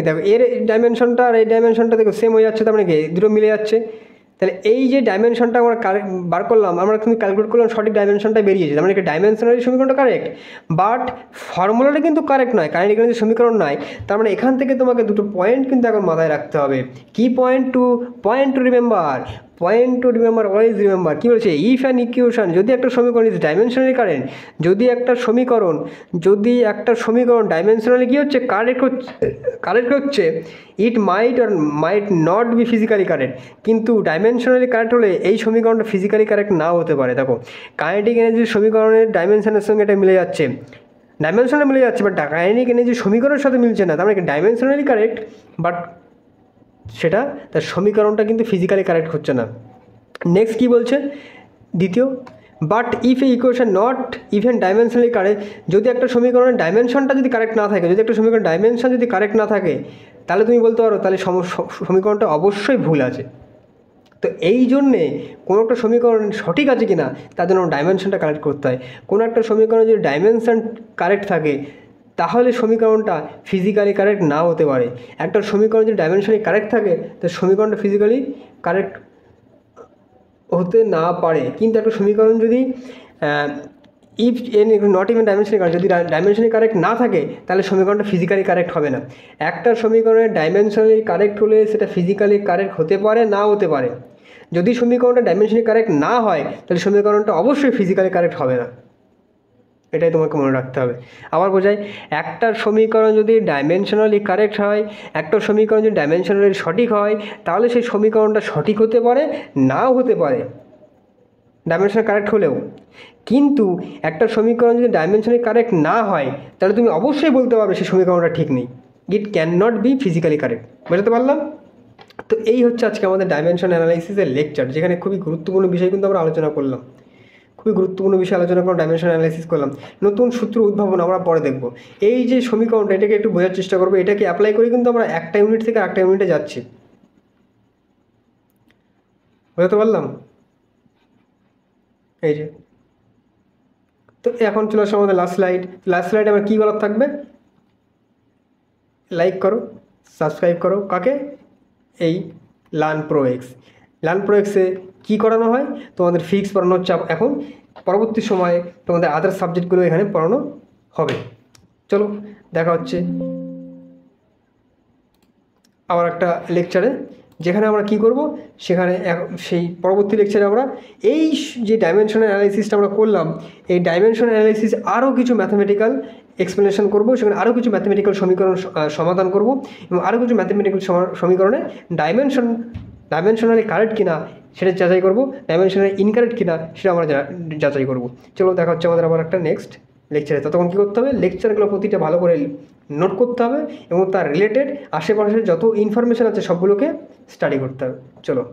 দেখো এর ডাইমেনশনটা আর এই ডাইমেনশনটা দেখো সেম হয়ে যাচ্ছে, তার মানে কি দুটো মিলে যাচ্ছে। তাহলে এই যে ডাইমেনশনটা আমরা বার করলাম, আমরা কিন্তু ক্যালকুলেট করলাম সঠিক ডাইমেনশনটা বেরিয়েছে, তার মানে কি ডাইমেনশনালি সমীকরণটা কারেক্ট, বাট ফর্মুলাটা কিন্তু কারেক্ট নয়, কাইনেটিক এনার্জি সমীকরণ নয়। তার মানে এখান থেকে তোমাকে দুটো পয়েন্ট কিন্তু এখন মাথায় রাখতে হবে। Key point to remember, always remember কী বলছে, ইফ অ্যান ইকুয়েশন, যদি একটা সমীকরণ ইজ ডাইমেনশনালি কারেন্ট, যদি একটা সমীকরণ ডাইমেনশনালি কী হচ্ছে কারেক্ট হচ্ছে, it might not be physically correct, কিন্তু ডাইমেনশনালি কারেক্ট হলে এই সমীকরণটা ফিজিক্যালি কারেক্ট নাও হতে পারে। দেখো কাইনেটিক এনার্জির সমীকরণের ডাইমেনশনের সঙ্গে এটা মিলে যাচ্ছে, ডাইমেনশনে মিলে যাচ্ছে, বাট কাইনেটিক এনার্জির সমীকরণের সাথে মিলছে না, তার মানে ডাইমেনশনালি কারেক্ট বাট সেটা তার সমীকরণটা কিন্তু ফিজিক্যালি কারেক্ট হচ্ছে না। নেক্সট কী বলছে, দ্বিতীয়, but if A equation not even dimensionally correct, যদি একটা সমীকরণের ডাইমেনশনটা যদি কারেক্ট না থাকে, যদি একটা সমীকরণের ডাইমেনশন যদি কারেক্ট না থাকে, তাহলে তুমি বলতে পারো তাহলে সমীকরণটা অবশ্যই ভুল আছে। তো এই জন্যে কোনো একটা সমীকরণ সঠিক আছে কি না তার জন্য ডাইমেনশনটা কারেক্ট করতে হয়। কোনো একটা সমীকরণে যদি ডাইমেনশন কারেক্ট থাকে তাহলে সমীকরণটা ফিজিক্যালি কারেক্ট নাও হতে পারে। একটা সমীকরণ যদি ডাইমেনশনালি কারেক্ট থাকে তো সমীকরণটা ফিজিক্যালি কারেক্ট হতে না পারে। কিন্তু একটা সমীকরণ যদি if N not even dimensionally correct, যদি ডাইমেনশনালি কারেক্ট না থাকে তাহলে সমীকরণটা ফিজিক্যালি কারেক্ট হবে না। একটা সমীকরণের ডাইমেনশনালি কারেক্ট হলে সেটা ফিজিক্যালি কারেক্ট হতে পারে, নাও হতে পারে। যদি সমীকরণটা ডাইমেনশনালি কারেক্ট না হয় তাহলে সমীকরণটা অবশ্যই ফিজিক্যালি কারেক্ট হবে না। এটাই তোমাকে মনে রাখতে হবে। আবার বোঝাই, একটা সমীকরণ যদি ডাইমেনশনালি কারেক্ট হয়, একটা সমীকরণ যদি ডাইমেনশনালি সঠিক হয়, তাহলে সেই সমীকরণটা সঠিক হতে পারে, নাও হতে পারে ডাইমেনশনাল কারেক্ট হলেও। কিন্তু একটা সমীকরণ যদি ডাইমেনশনালি কারেক্ট না হয় তাহলে তুমি অবশ্যই বলতে পারবে সেই সমীকরণটা ঠিক নেই। It can not be physically correct. বুঝতে পারলাম? তো এই হচ্ছে আজকে আমাদের ডাইমেনশন অ্যানালাইসিসের লেকচার, যেখানে খুবই গুরুত্বপূর্ণ বিষয় কিন্তু আমরা আলোচনা করলাম। খুবই গুরুত্বপূর্ণ বিষয় আলোচনা করলাম, ডাইমেনশন অ্যানালাইসিস করলাম। নতুন সূত্র উদ্ভাবন আমরা পরে দেখব। এই যে সমীকরণটা, এটাকে একটু বোঝার চেষ্টা করবো। এটাকে অ্যাপ্লাই করে কিন্তু আমরা একটা ইউনিট থেকে একটা ইউনিটে যাচ্ছি। বুঝতে পারলাম? এই যে, তো এখন চলে আসো আমাদের লাস্ট স্লাইড। লাস্ট স্লাইডে আমার কী বলার থাকবে? লাইক করো, সাবস্ক্রাইব করো। কাকে? এই learn pro x. Learn pro এক্সে কী করানো হয়? তোমাদের ফিজিক্স পড়ানো হচ্ছে এখন, পরবর্তী সময়ে তোমাদের আদার সাবজেক্টগুলো এখানে পড়ানো হবে। চলো দেখা হচ্ছে আবার একটা লেকচারে, যেখানে আমরা কি করব, সেখানে সেই পরবর্তী লেকচারে আমরা এই যে ডাইমেনশনাল অ্যানালাইসিসটা আমরা করলাম, এই ডাইমেনশনাল অ্যানালাইসিস আরও কিছু ম্যাথামেটিক্যাল এক্সপ্লেনেশন করব। সেখানে আরও কিছু ম্যাথামেটিক্যাল সমীকরণ সমাধান করব, এবং আরও কিছু ম্যাথামেটিক্যাল সমীকরণে ডাইমেনশনালি কারেক্ট কিনা সেটা যাচাই করব, ডাইমেনশনালি ইনকারেক্ট কিনা সেটা আমরা যাচাই করব। চলো দেখা হচ্ছে আমাদের আবার একটা নেক্সট লেকচারে। ততক্ষণ কী করতে হবে? লেকচারগুলো প্রতিটা ভালো করে নোট করতে হবে, এবং তার রিলেটেড আশেপাশের যত ইনফরমেশান আছে সবগুলোকে স্টাডি করতে হবে। চলো।